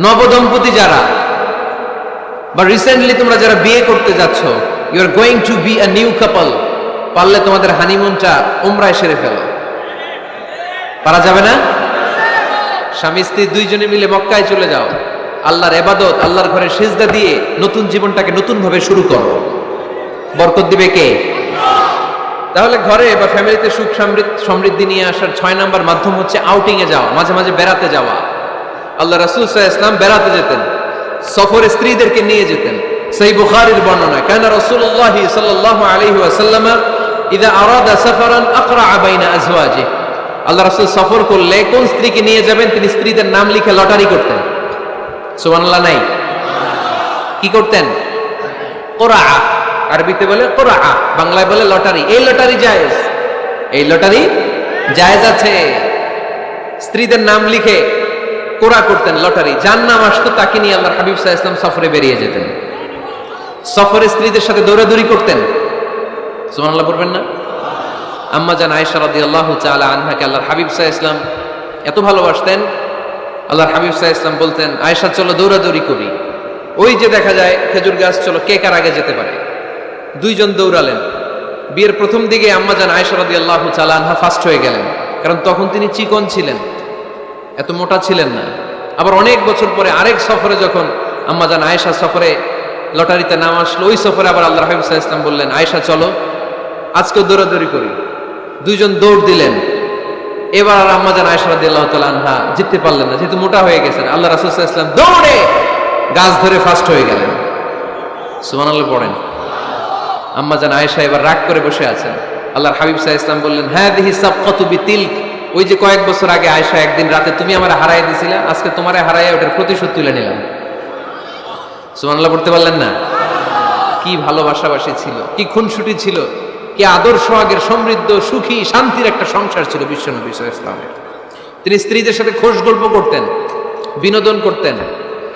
নবদম্পতি যারা বা রিসেন্টলি তোমরা যারা বিয়ে করতে যাচ্ছ, you are going to be a new couple, পারলে তোমাদের হানিমুনটা উমরায় সেরে ফেলো। পারা যাবে না? স্বামী স্ত্রী 2 জনে মিলে মক্কায় চলে যাও, আল্লাহর ইবাদত, আল্লাহর ঘরে সিজদা দিয়ে নতুন জীবনটাকে নতুন ভাবে শুরু করো। বরকত দিবে কে? তাহলে ঘরে বা ফ্যামিলিতে সুখ সমৃদ্ধি নিয়ে আসার 6 নম্বর মাধ্যম হচ্ছে আউটিং এ যাওয়া, মাঝে মাঝে বেড়াতে যাওয়া। আল্লাহ রাসূল সাল্লাল্লাহু আলাইহি ওয়াসাল্লাম বেড়াতে যেতেন, সফরে স্ত্রীদেরকে নিয়ে যেতেন। সহিহ বুখারীর বর্ণনা, কানা রাসূলুল্লাহ সাল্লাল্লাহু আলাইহি ওয়াসাল্লাম ইযা আরাদা সাফারান আকরা বাইনা আজওয়াজিহি। আল্লাহ রাসূল সফর করলে কোন স্ত্রীকে নিয়ে যাবেন তিনি স্ত্রীদের নাম লিখে লটারি করতেন। সুবহানাল্লাহ নাই? কি করতেন? কোরআ, আরবিতে বলে কোরআ, বাংলায় বলে লটারি। এই লটারি জায়েজ, এই লটারি জায়েজ আছে। স্ত্রীদের নাম লিখে কোরআ করতেন, লটারি। যার নাম আসতো তাকে নিয়ে আল্লাহর হাবিব সাল্লাল্লাহু আলাইহি ওয়াসাল্লাম সফরে বেরিয়ে যেতেন। সফরে স্ত্রীদের সাথে দৌড়াদৌড়ি করতেন। সুবহানাল্লাহ পড়বেন না? আম্মা জান আয়েশা রাদিয়াল্লাহু তাআলা আনহাকে আল্লাহর হাবিব সাল্লাল্লাহু আলাইহি ওয়াসাল্লাম এত ভালোবাসতেন, আল্লাহর হাবিব সাল্লাল্লাহু আলাইহি ওয়াসাল্লাম বলতেন, আয়েশা চলো দৌড়াদৌড়ি করি। ওই যে দেখা যায় খেজুর গাছ, চলো কে কার আগে যেতে পারে। দুইজন দৌড়ালেন। বিয়ের প্রথম দিকে আম্মা জান আয়েশা রাদিয়াল্লাহু তাআলা আনহা ফার্স্ট হয়ে গেলেন, কারণ তখন তিনি চিকন ছিলেন, এত মোটা ছিলেন না। আবার অনেক বছর পরে আরেক সফরে যখন আম্মা জান আয়েশা সফরে লটারিতে নাম আসলো, ওই সফরে আবার আল্লাহর হাবিব সাল্লাল্লাহু আলাইহি ওয়াসাল্লাম বললেন, আয়েশা চলো আজকেও দৌড়াদৌড়ি করি। দুইজন দৌড় দিলেন। এবার আর আম্মা জান আয়েশা রাদিয়াল্লাহু তাআলা আনহা জিততে পারলেন না, যেহেতু মোটা হয়ে গেছেন। আল্লাহ রাসূল সাল্লাল্লাহু আলাইহি ওয়াসাল্লাম দৌড়ে গাছ ধরে ফার্স্ট হয়ে গেলেন। সুবহানাল্লাহ পড়েন। আম্মা জান আয়েশা এবার রাগ করে বসে আছেন। আল্লাহর হাবিব সাল্লাল্লাহু আলাইহি ওয়াসাল্লাম বললেন, হাযিহি সাবকাতু বিতিলক, ওই যে কয়েক বছর আগে আয়েশা একদিন রাতে তুমি আমারে হারায় দিছিলা, আজকে তোমারে হারায় ওটার প্রতিশোধ তুলে নিলাম। সুবহানাল্লাহ পড়তে পারলেন না? কি ভালোবাসাবাসী ছিল, কি খুনসুটি ছিল, কি আদর্শ আগের সমৃদ্ধ সুখী শান্তির একটা সংসার ছিল বিশ্বনবী সাল্লাল্লাহু আলাইহি ওয়াসাল্লামের। তিনি স্ত্রীদের সাথে খোশ গল্প করতেন, বিনোদন করতেন,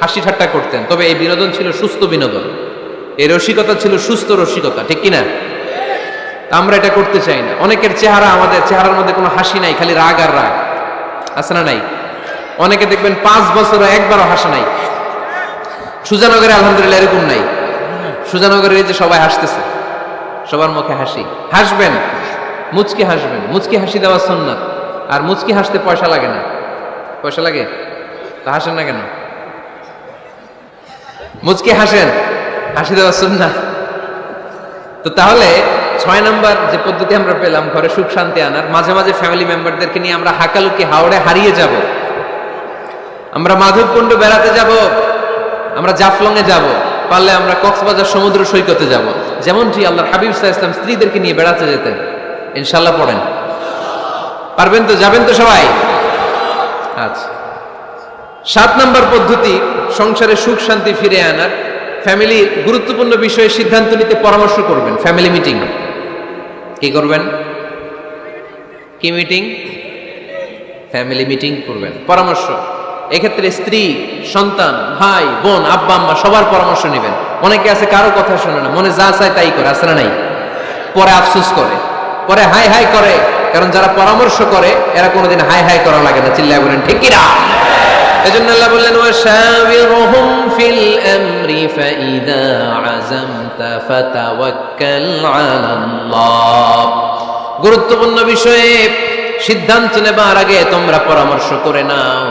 হাসি ঠাট্টা করতেন। তবে এই বিনোদন ছিল সুস্থ বিনোদন, এই রসিকতা ছিল সুস্থ রসিকতা, ঠিক কিনা? আমরা এটা করতে চাই না। অনেকের চেহারা, আমাদের চেহারার মধ্যে কোনো হাসি নাই, খালি রাগ আর রাগ, আছে না নাই? অনেকে দেখবেন 5 বছরও একবারও হাসে নাই। সুজানগরে আলহামদুলিল্লাহ এরকম নাই। সুজানগরে এই যে সবাই হাসতেছে, সবার মুখে হাসি। হাসবেন, মুচকি হাসবেন, মুচকি হাসি দেওয়া সুন্নাত। আর মুচকি হাসতে পয়সা লাগে না। পয়সা লাগে? তা হাসেন না কেন? মুচকি হাসেন, হাসি দেওয়া সুন্নাত। তো তাহলে 6 নাম্বার যে পদ্ধতি আমরা পেলাম ঘরে সুখ শান্তি আনার, মাঝে মাঝে ফ্যামিলি মেম্বারদেরকে নিয়ে আমরা হাকালুকি হাওড়ে হারিয়ে যাব, আমরা মাধবকুণ্ড বেড়াতে যাব, আমরা জাফলংয়ে যাব, পারলে আমরা কক্সবাজার সমুদ্র সৈকতে যাব, যেমনটি আল্লাহর হাবিব সাল্লাল্লাহু আলাইহি ওয়াসাল্লাম স্ত্রীদেরকে নিয়ে বেড়াতে যেতেন। ইনশাআল্লাহ পড়েন। পারবেন তো? যাবেন তো সবাই? আচ্ছা। 7 নাম্বার পদ্ধতি সংসারে সুখ শান্তি ফিরে আনার, ফ্যামিলির গুরুত্বপূর্ণ বিষয়ে সিদ্ধান্ত নিতে পরামর্শ করবেন। Family meeting. কি করবেন? কি মিটিং? ফ্যামিলি মিটিং করবেন, পরামর্শ। এক্ষেত্রে স্ত্রী, সন্তান, ভাই, বোন, আব্বা আম্মা সবার পরামর্শ নেবেন। অনেকে আছে কারো কথা শোনে না, মনে যা চায় তাই করে, আছে না নাই? পরে আফসোস করে, পরে হাই হাই করে। কারণ যারা পরামর্শ করে এরা কোনোদিন হাই হাই করা লাগে না। চিল্লায় বলেন ঠিক কিনা? এজন্য আল্লাহ বললেন, ওয়াশাবিরহুম ফিল আমরি ফাইদা আযামতা ফাতাওয়াক্কাল আলাল্লাহ। গুরুত্বপূর্ণ বিষয়ে সিদ্ধান্ত নেবার আগে তোমরা পরামর্শ করে নাও।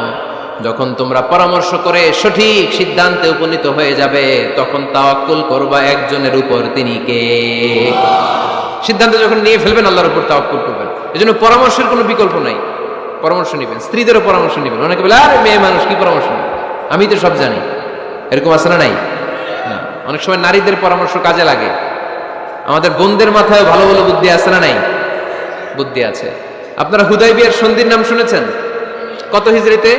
যখন তোমরা পরামর্শ করে সঠিক সিদ্ধান্তে উপনীত হয়ে যাবে, তখন তাওয়াক্কুল করবা একজনের উপর, তিনি কে? সিদ্ধান্ত যখন নিয়ে ফেলবেন আল্লাহর উপর তাওয়াক্কুল করবেন। এজন্য পরামর্শের কোনো বিকল্প নাই। পরামর্শ নেবেন, স্ত্রীদেরও পরামর্শ নেবেন। অনেকে বলে, আরে মেয়ে মানুষ কি পরামর্শ নেবে, আমি তো সব জানি। এরকম আছে না নাই? না, অনেক সময় নারীদের পরামর্শ কাজে লাগে। আমাদের বোনদের মাথায় ভালো ভালো বুদ্ধি আছে না নাই? বুদ্ধি আছে। আপনারা হুদাইবিয়ার সন্ধির নাম শুনেছেন? কত হিজরিতে?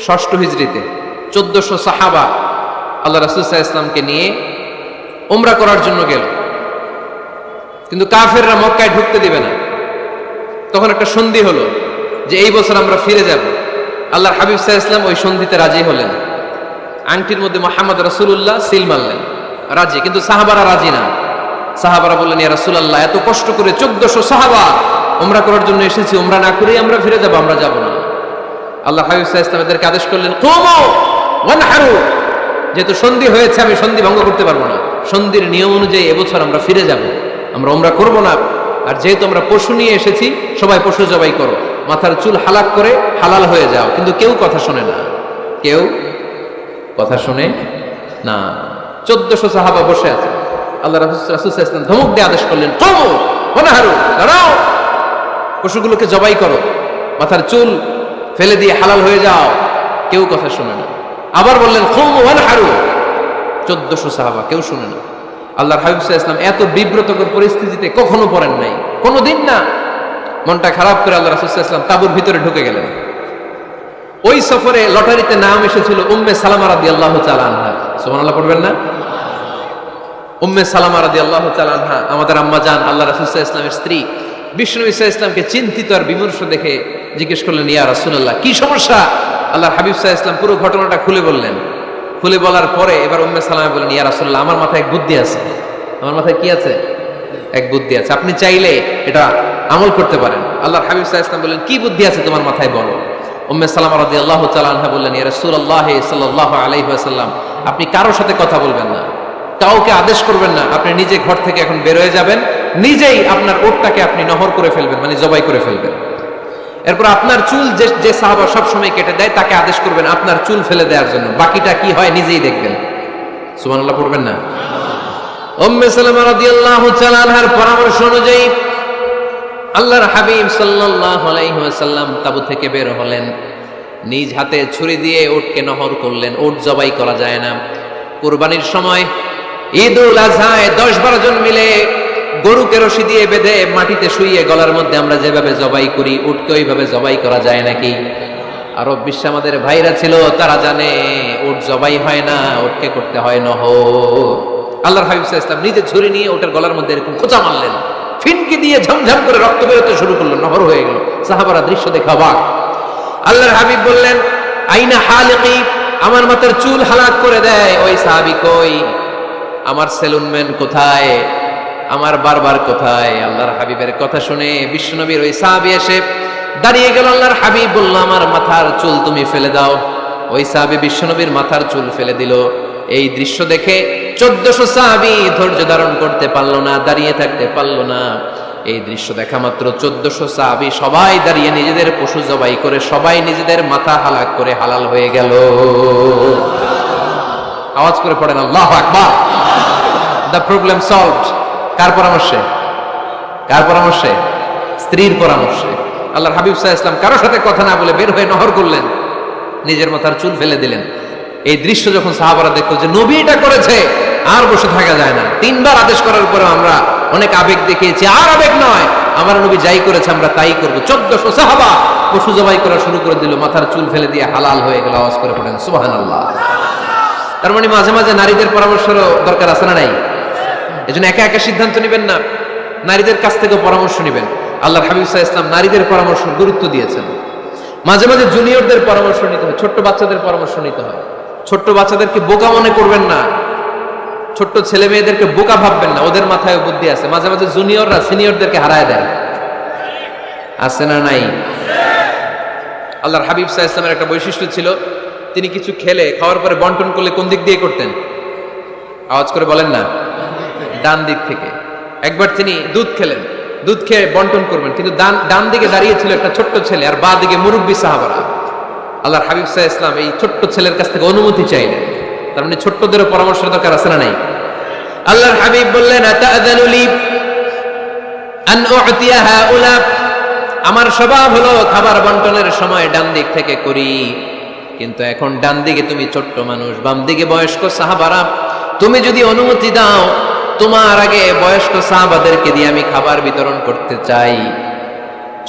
6ষ্ঠ হিজরিতে 1400 সাহাবা আল্লাহ রাসূল সাল্লাল্লাহু আলাইহি ওয়াসাল্লামকে নিয়ে উমরা করার জন্য গেল, কিন্তু কাফেররা মক্কায় ঢুকতে দিবে না। তখন একটা সন্ধি হলো যে এই বছর আমরা ফিরে যাব। আল্লাহর হাবিব সাল্লাল্লাহু আলাইহি ওয়াসাল্লাম ওই সন্ধিতে রাজি হলেন। আংটির মধ্যে মুহাম্মদ রাসূলুল্লাহ সিল মারলেন, রাজি। কিন্তু সাহাবারা রাজি না। সাহাবারা বললেন, ইয়া রাসূলুল্লাহ, এত কষ্ট করে 1400 সাহাবা উমরা করার জন্য এসেছি, উমরা না করেই আমরা ফিরে যাব, আমরা যাব না। আল্লাহ হাবিব সাল্লাল্লাহু আলাইহি ওয়াসাল্লাম এদেরকে আদেশ করলেন, কুমু ওয়ানহারু, যেহেতু সন্ধি হয়েছে আমি সন্ধি ভঙ্গ করতে পারবো না, সন্ধির নিয়ম অনুযায়ী এবছর আমরা ফিরে যাব, আমরা উমরা করব না। আর যেহেতু আমরা পশু নিয়ে এসেছি, সবাই পশু জবাই করো, মাথার চুল হালাক করে হালাল হয়ে যাও। কিন্তু কেউ কথা শোনে না, কেউ কথা শোনে না। 1400 সাহাবা বসে আছে। আল্লাহ রাসূল সাল্লাল্লাহু আলাইহি ওয়াসাল্লাম ধমক দিয়ে আদেশ করলেন, কুমু ওয়ানহারু, দাঁড়াও, পশুগুলোকে জবাই করো, মাথার চুল ফেলে দিয়ে হালাল হয়ে যাও। কেউ কথা শোনে না। আবার বললেন, কুমু ওয়ানহারু। 1400 সাহাবা, কেউ শুনে না। আল্লাহর হাবিব সাল্লাল্লাহু আলাইহি ওয়াসাল্লাম এত বিব্রতকর পরিস্থিতিতে কখনো পড়েন নাই, কোনোদিন না। মনটা খারাপ করে আল্লাহ রাসূল সাল্লাল্লাহু আলাইহি ওয়াসাল্লাম তাঁবুর ভিতরে ঢুকে গেলেন। ওই সফরে লটারিতে নাম এসেছিল উম্মে সালামা রাদিয়াল্লাহু তাআলা আনহা। সুবহানাল্লাহ পড়বেন না? উম্মে সালামা রাদিয়াল্লাহু তাআলা আনহা, আমাদের আম্মা জান, আল্লাহ রাসূল সাল্লাল্লাহু আলাইহি ওয়াসাল্লামের স্ত্রী, বিশ্বনবী সাল্লাল্লাহু আলাইহি ওয়াসাল্লামকে চিন্তিত আর বিমর্ষ দেখে জিজ্ঞেস করলেন, ইয়া রাসূলুল্লাহ, কি সমস্যা? আল্লাহর হাবিব সাল্লাল্লাহু আলাইহি ওয়াসাল্লাম পুরো ঘটনাটা খুলে বললেন। খুলে বলার পরে এবার উম্মে সালামা বললেন, ইয়া রাসূলুল্লাহ, আমার মাথায় এক বুদ্ধি আছে। আমার মাথায় কি আছে? এক বুদ্ধি আছে, আপনি চাইলে এটা আমল করতে পারেন। আল্লাহর হাবিব সাল্লাল্লাহু আলাইহি ওয়াসাল্লাম বললেন, কি বুদ্ধি আছে তোমার মাথায়, বলো। উম্মে সালামা রাদিয়াল্লাহু তাআলা আনহা বললেন, ইয়া রাসূলুল্লাহ সাল্লাল্লাহু আলাইহি ওয়াসাল্লাম, আপনি কারোর সাথে কথা বলবেন না, কাউকে আদেশ করবেন না, আপনি নিজে ঘর থেকে এখন বের হয়ে যাবেন, নিজেই আপনার ওটটাকে আপনি নহর করে ফেলবেন, মানে জবাই করে ফেলবেন। এরপর আপনার চুল যে সাহাবা সব সময় কেটে দেয় তাকে আদেশ করবেন আপনার চুল ফেলে দেওয়ার জন্য, বাকিটা কি হয় নিজেই দেখবেন। সুবহানাল্লাহ পড়বেন না? উম্মে সালামা রাদিয়াল্লাহু তাআলা আনহার পরামর্শ অনুযায়ী আল্লাহর হাবিব সাল্লাল্লাহু আলাইহি ওয়াসাল্লাম তাবু থেকে বের হলেন, নিজ হাতে ছুরি দিয়ে উটকে নহর করলেন। উট জবাই করা যায় না। কুরবানির সময় ঈদুল আজহায় 10-12 জন মিলে গরুকে রশি দিয়ে বেঁধে মাটিতে শুইয়ে গলার মধ্যে আমরা যেভাবে জবাই করি, উটকে ওইভাবে জবাই করা যায় নাকি? আরব বিশ্বে আমাদের ভাইরা ছিল, তারা জানে উট জবাই হয় না, উটকে করতে হয় নহর। আল্লাহর হাবিব সাল্লাল্লাহু আলাইহি ওয়াসাল্লাম নিজে ছুরি নিয়ে ওটার গলার মধ্যে এরকম খোঁচা মারলেন, ফিনকি দিয়ে ঝমঝম করে রক্ত বেরোতে শুরু করলো, নহর হয়ে গেল। সাহাবারা দৃশ্য দেখে অবাক। আল্লাহর হাবিব বললেন, আইনা হালিকি, আমার মাথার চুল হালাক করে দেয় ওই সাহাবী কই? আমার সেলুনম্যান কোথায়? আমার বারবার কোথায়? আল্লাহর হাবিবের কথা শুনে বিশ্বনবীর ওই সাহাবী এসে দাঁড়িয়ে গেল। আল্লাহর হাবিব বলল, আমার মাথার চুল তুমি ফেলে দাও। ওই সাহাবী বিশ্বনবীর মাথার চুল ফেলে দিল। এই দৃশ্য দেখে 1400 সাহাবী ধৈর্য ধারণ করতে পারলো না, দাঁড়িয়ে থাকতে পারলো না। এই দৃশ্য দেখা মাত্র 1400 সাহাবী সবাই দাঁড়িয়ে নিজেদের পশু জবাই করে সবাই নিজেদের মাথা হালাক করে হালাল হয়ে গেল। আওয়াজ করে পড়েন আল্লাহু আকবার। The problem solved. কার পরামর্শে? কার পরামর্শে? স্ত্রীর পরামর্শে। আল্লাহর হাবিব সাল্লাল্লাহু আলাইহি ওয়াসাল্লাম কারোর সাথে কথা না বলে বের হয়ে নহর করলেন, নিজের মাথার চুল ফেলে দিলেন। এই দৃশ্য যখন সাহাবারা দেখলো যে নবী এটা করেছে, আর বসে থাকা যায় না। 3 বার আদেশ করার পরে আমরা অনেক আবেগ দেখিয়েছি, আর আবেগ নয়, আমার নবী যাই করেছে আমরা তাই করব। 1400 সাহাবা পশু জবাই করা শুরু করে দিল, মাথার চুল ফেলে দিয়ে হালাল হয়ে গেল। আওয়াজ করে পড়েন সুবহানাল্লাহ। তার মানে মাঝে মাঝে নারীদের পরামর্শেরও দরকার আছে না নাই? এজন্য একা একা সিদ্ধান্ত নেবেন না, নারীদের কাছ থেকে পরামর্শ নেবেন। আল্লাহর হাবিব সাল্লাল্লাহু আলাইহি ওয়াসাল্লাম নারীদের পরামর্শ গুরুত্ব দিয়েছেন। মাঝে মাঝে জুনিয়রদের পরামর্শ নিতে হয়, ছোট্ট বাচ্চাদের পরামর্শ নিতে হয়। ছোট্ট বাচ্চাদেরকে বোকা মনে করবেন না, ছোট্ট ছেলে মেয়েদেরকে বোকা ভাববেন না, ওদের মাথায় বুদ্ধি আছে। মাঝে মাঝে জুনিয়ররা সিনিয়রদেরকে হারায় দেয়, আছে না নাই? আল্লাহর হাবিব সাল্লাল্লাহু আলাইহি ওয়াসাল্লামের একটা বৈশিষ্ট্য ছিল, তিনি কিছু খেলে খাওয়ার পরে বন্টন করলে কোন দিক দিয়ে করতেন? আওয়াজ করে বলেন না। ডান দিক থেকে। একবার তিনি দুধ খেলেন, দুধ খেয়ে বন্টন করবেন, কিন্তু ডান দিকে দাঁড়িয়ে ছিল একটা ছোট্ট ছেলে আর বাঁ দিকে মুরব্বী সাহাবারা। আল্লাহর হাবিব সাল্লাল্লাহু আলাইহি ওয়াসাল্লাম এই ছোট্ট ছেলের কাছ থেকে অনুমতি চাইলেন। তার মানে ছোট্টদেরও পরামর্শের দরকার আছে না নাই? আল্লাহর হাবিব বললেন, আতাযানু লি আন উ'তিয়া হাউলা, আমার স্বভাব হলো খাবার বন্টনের সময় ডান দিক থেকে করি, কিন্তু এখন ডান দিকে তুমি ছোট্ট মানুষ, বাম দিকে বয়স্ক সাহাবারা, তুমি যদি অনুমতি দাও তোমার আগে বয়স্ক সাহাবাদেরকে দিয়ে আমি খাবার বিতরণ করতে চাই।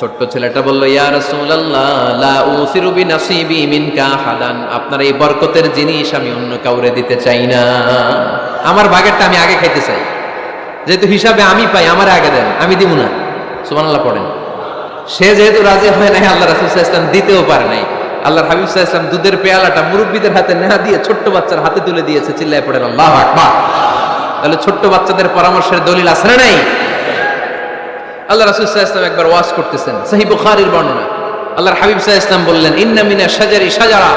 ছোট্ট ছেলেটা বলল, ইয়া রাসূলুল্লাহ, লা উসিরু বিনাসিবি মিনকা আহাদান, আপনার এই বরকতের জিনিস আমি অন্য কাউরে দিতে চাই না, আমার ভাগেরটা আমি আগে খাইতে চাই। যেহেতু হিসাবে আমি পাই, আমার আগে দেন, আমি দিব না। সুবহানাল্লাহ পড়েন। সে যেহেতু রাজি হয় নাই, আল্লাহ রাসূল সাল্লাল্লাহু আলাইহি ওয়াসাল্লাম দিতেও পারে নাই। আল্লাহর হাবিব সাল্লাল্লাহু আলাইহি ওয়াসাল্লাম দুধের পেয়ালাটা মুরব্বীদের হাতে না দিয়ে ছোট্ট বাচ্চার হাতে তুলে দিয়েছে। চিল্লায় পড়েন আল্লাহু আকবার। তাহলে ছোট্ট বাচ্চাদের পরামর্শের দলিল আছে না নাই? আল্লাহ রাসূল সাল্লাল্লাহু আলাইহি ওয়াসাল্লাম একবার ওয়াজ করতেছেন, সহিহ বুখারীর বর্ণনা। আল্লাহর হাবিব সাল্লাল্লাহু আলাইহি ওয়াসাল্লাম বললেন, ইন্না মিনা শাজারি শাজারা,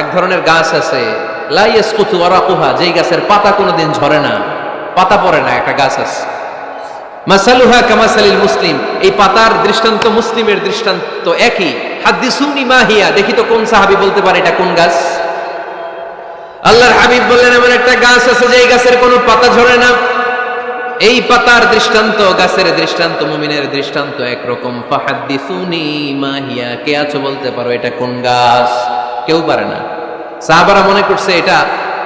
এক ধরনের গাছ আছে, লা ইয়াসকুতু ওয়ারাকুহা, যেই গাছের পাতা কোনোদিন ঝরে না, পাতা পড়ে না, একটা গাছ আছে। মাসালুহা কামাসালিল মুসলিম, এই পাতার দৃষ্টান্ত মুসলিমের দৃষ্টান্ত একই। হাদিসুনি মা হিয়া, দেখি তো কোন সাহাবী বলতে পারে এটা কোন গাছ? আল্লাহর হাবিব বললেন, এমন একটা গাছ আছে যেই গাছের কোনো পাতা ঝরে না। এই পাতার দৃষ্টান্ত, গাছের দৃষ্টান্ত, মুমিনের দৃষ্টান্ত একরকম। ফাহাদিসুনি মা হিয়া, কে আছো বলতে পারো এটা কোন গাছ? কেউ পারে না। সাহাবারা মনে করছে এটা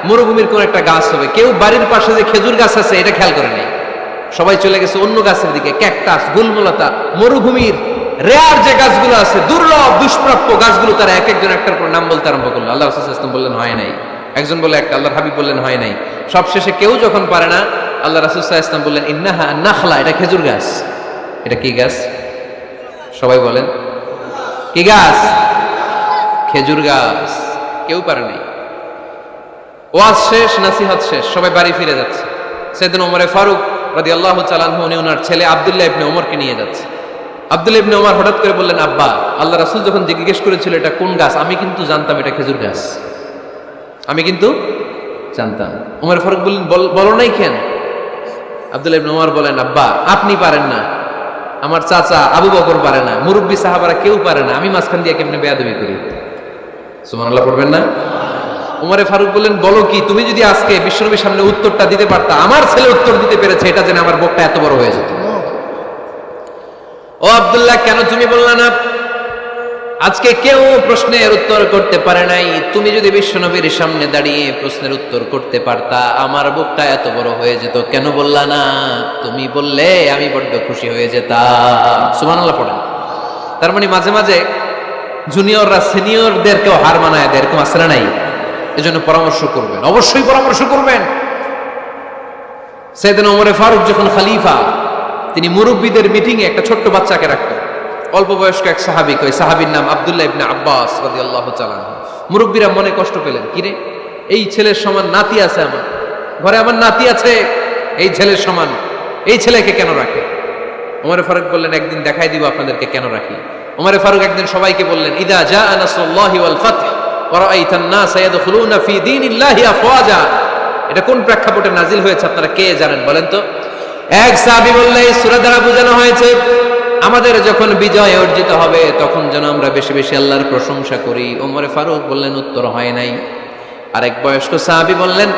মরুভূমির কোন একটা গাছ হবে। কেউ বাড়ির পাশে যে খেজুর গাছ আছে এটা খেয়াল করে নাই, সবাই চলে গেছে অন্য গাছের দিকে। ক্যাকটাস, গুলমলতা, মরুভূমির রেয়ার যে গাছগুলো আছে, দুর্লভ দুষ্প্রাপ্য গাছগুলো, তারা এক একজন একটার পর নাম বলতে আরম্ভ করলো। আল্লাহ রাসূল সাল্লাল্লাহু আলাইহি ওয়াসাল্লাম বললেন হয় নাই, একজন বলে একটা, আল্লাহর হাবিব বললেন হয় নাই। সবশেষে কেউ যখন পারে না, আল্লাহ রাসূল সাল্লাল্লাহু আলাইহি ওয়াসাল্লাম বললেন ইন্নাহা নাখলা, এটা খেজুর গাছ। এটা কি গাছ? সবাই বলেন কি গাছ? খেজুর গাছ। কেউ পারে নাই। ওয়াজ শেষ, নাসিহত শেষ, সবাই বাড়ি ফিরে যাচ্ছে। সাইয়েদনা ওমর ফারুক রাদিয়াল্লাহু তাআলা আনহু উনি ওনার ছেলে আব্দুল্লাহ ইবনে ওমরকে নিয়ে যাচ্ছে। আব্দুল্লাহ ইবনে ওমর হঠাৎ করে বললেন, আব্বা, আল্লাহ রাসূল যখন জিজ্ঞেস করেছিল এটা কোন গাছ, আমি কিন্তু জানতাম এটা খেজুর গাছ, আমি কিন্তু জানতাম। ওমর ফারুক বললেন, বলো নাই কেন? আব্দুল্লাহ ইবনে ওমর বলেন, আব্বা, আপনি পারেন না, আমার চাচা আবু বকর পারে না, মুরব্বী সাহাবারা কেউ পারে না, আমি মাঝখান দিয়ে কেমনে বেয়াদবি করি? সুবহানাল্লাহ পড়বেন না? ওমরে ফারুক বললেন, বলো কি? তুমি যদি আজকে বিশ্বনবীর সামনে উত্তরটা দিতে পারতা, আমার ছেলে উত্তর দিতে পেরেছে, এটা জেনে আমার বুকটা এত বড় হয়ে যেত। ও আব্দুল্লাহ, কেন তুমি বললা না? আজকে কেউ প্রশ্নের উত্তর করতে পারে নাই, তুমি যদি বিশ্বনবীর সামনে দাঁড়িয়ে প্রশ্নের উত্তর করতে পারতা, আমার বুকটা এত বড় হয়ে যেত। কেন বললা না? তুমি বললে আমি বড্ড খুশি হয়ে যেতাম। সুবহানাল্লাহ পড়েন। তার মানে মাঝে মাঝে জুনিয়ররা সিনিয়রদেরকেও হার মানায় দেয়, এরকম আছে না নাই? এজন্য পরামর্শ করবেন, অবশ্যই পরামর্শ করবেন। সাইয়েদনা ওমর ফারুক যখন খলিফা, তিনি মুরব্বীদের মিটিংয়ে একটা ছোট্ট বাচ্চাকে রাখতেন, অল্প বয়স্ক এক সাহাবী, ওই সাহাবীর নাম আব্দুল্লাহ ইবনে আব্বাস রাদিয়াল্লাহু তাআলা আনহু। মুরব্বীরা মনে কষ্ট পেলেন, কিরে, এই ছেলের সমান নাতি আছে আমার ঘরে, আমার নাতি আছে এই ছেলের সমান, এই ছেলেকে কেন রাখে? ওমর ফারুক বললেন, একদিন দেখাই দিব আপনাদেরকে কেন রাখি। ওমর ফারুক একদিন সবাইকে বললেন, ইদা জাআ নাসরুল্লাহি ওয়াল ফাতহ ওয়া রাআইতান নাস ইয়াদখুলুনা ফি দীনিল্লাহি আফওয়াজা। এটা কোন প্রেক্ষাপটে নাজিল হয়েছে আপনারা কে জানেন বলেন তো? এক সাহাবী বললেন, এই সূরা দ্বারা বোঝানো হয়েছে আমাদের যখন বিজয় অর্জিত হবে তখন যেন আমরা বেশি বেশি আল্লাহর প্রশংসা করি। ওমর ফারুক বললেন, উত্তর হয় নাই। আরেক বয়স্ক সাহাবী বললেন,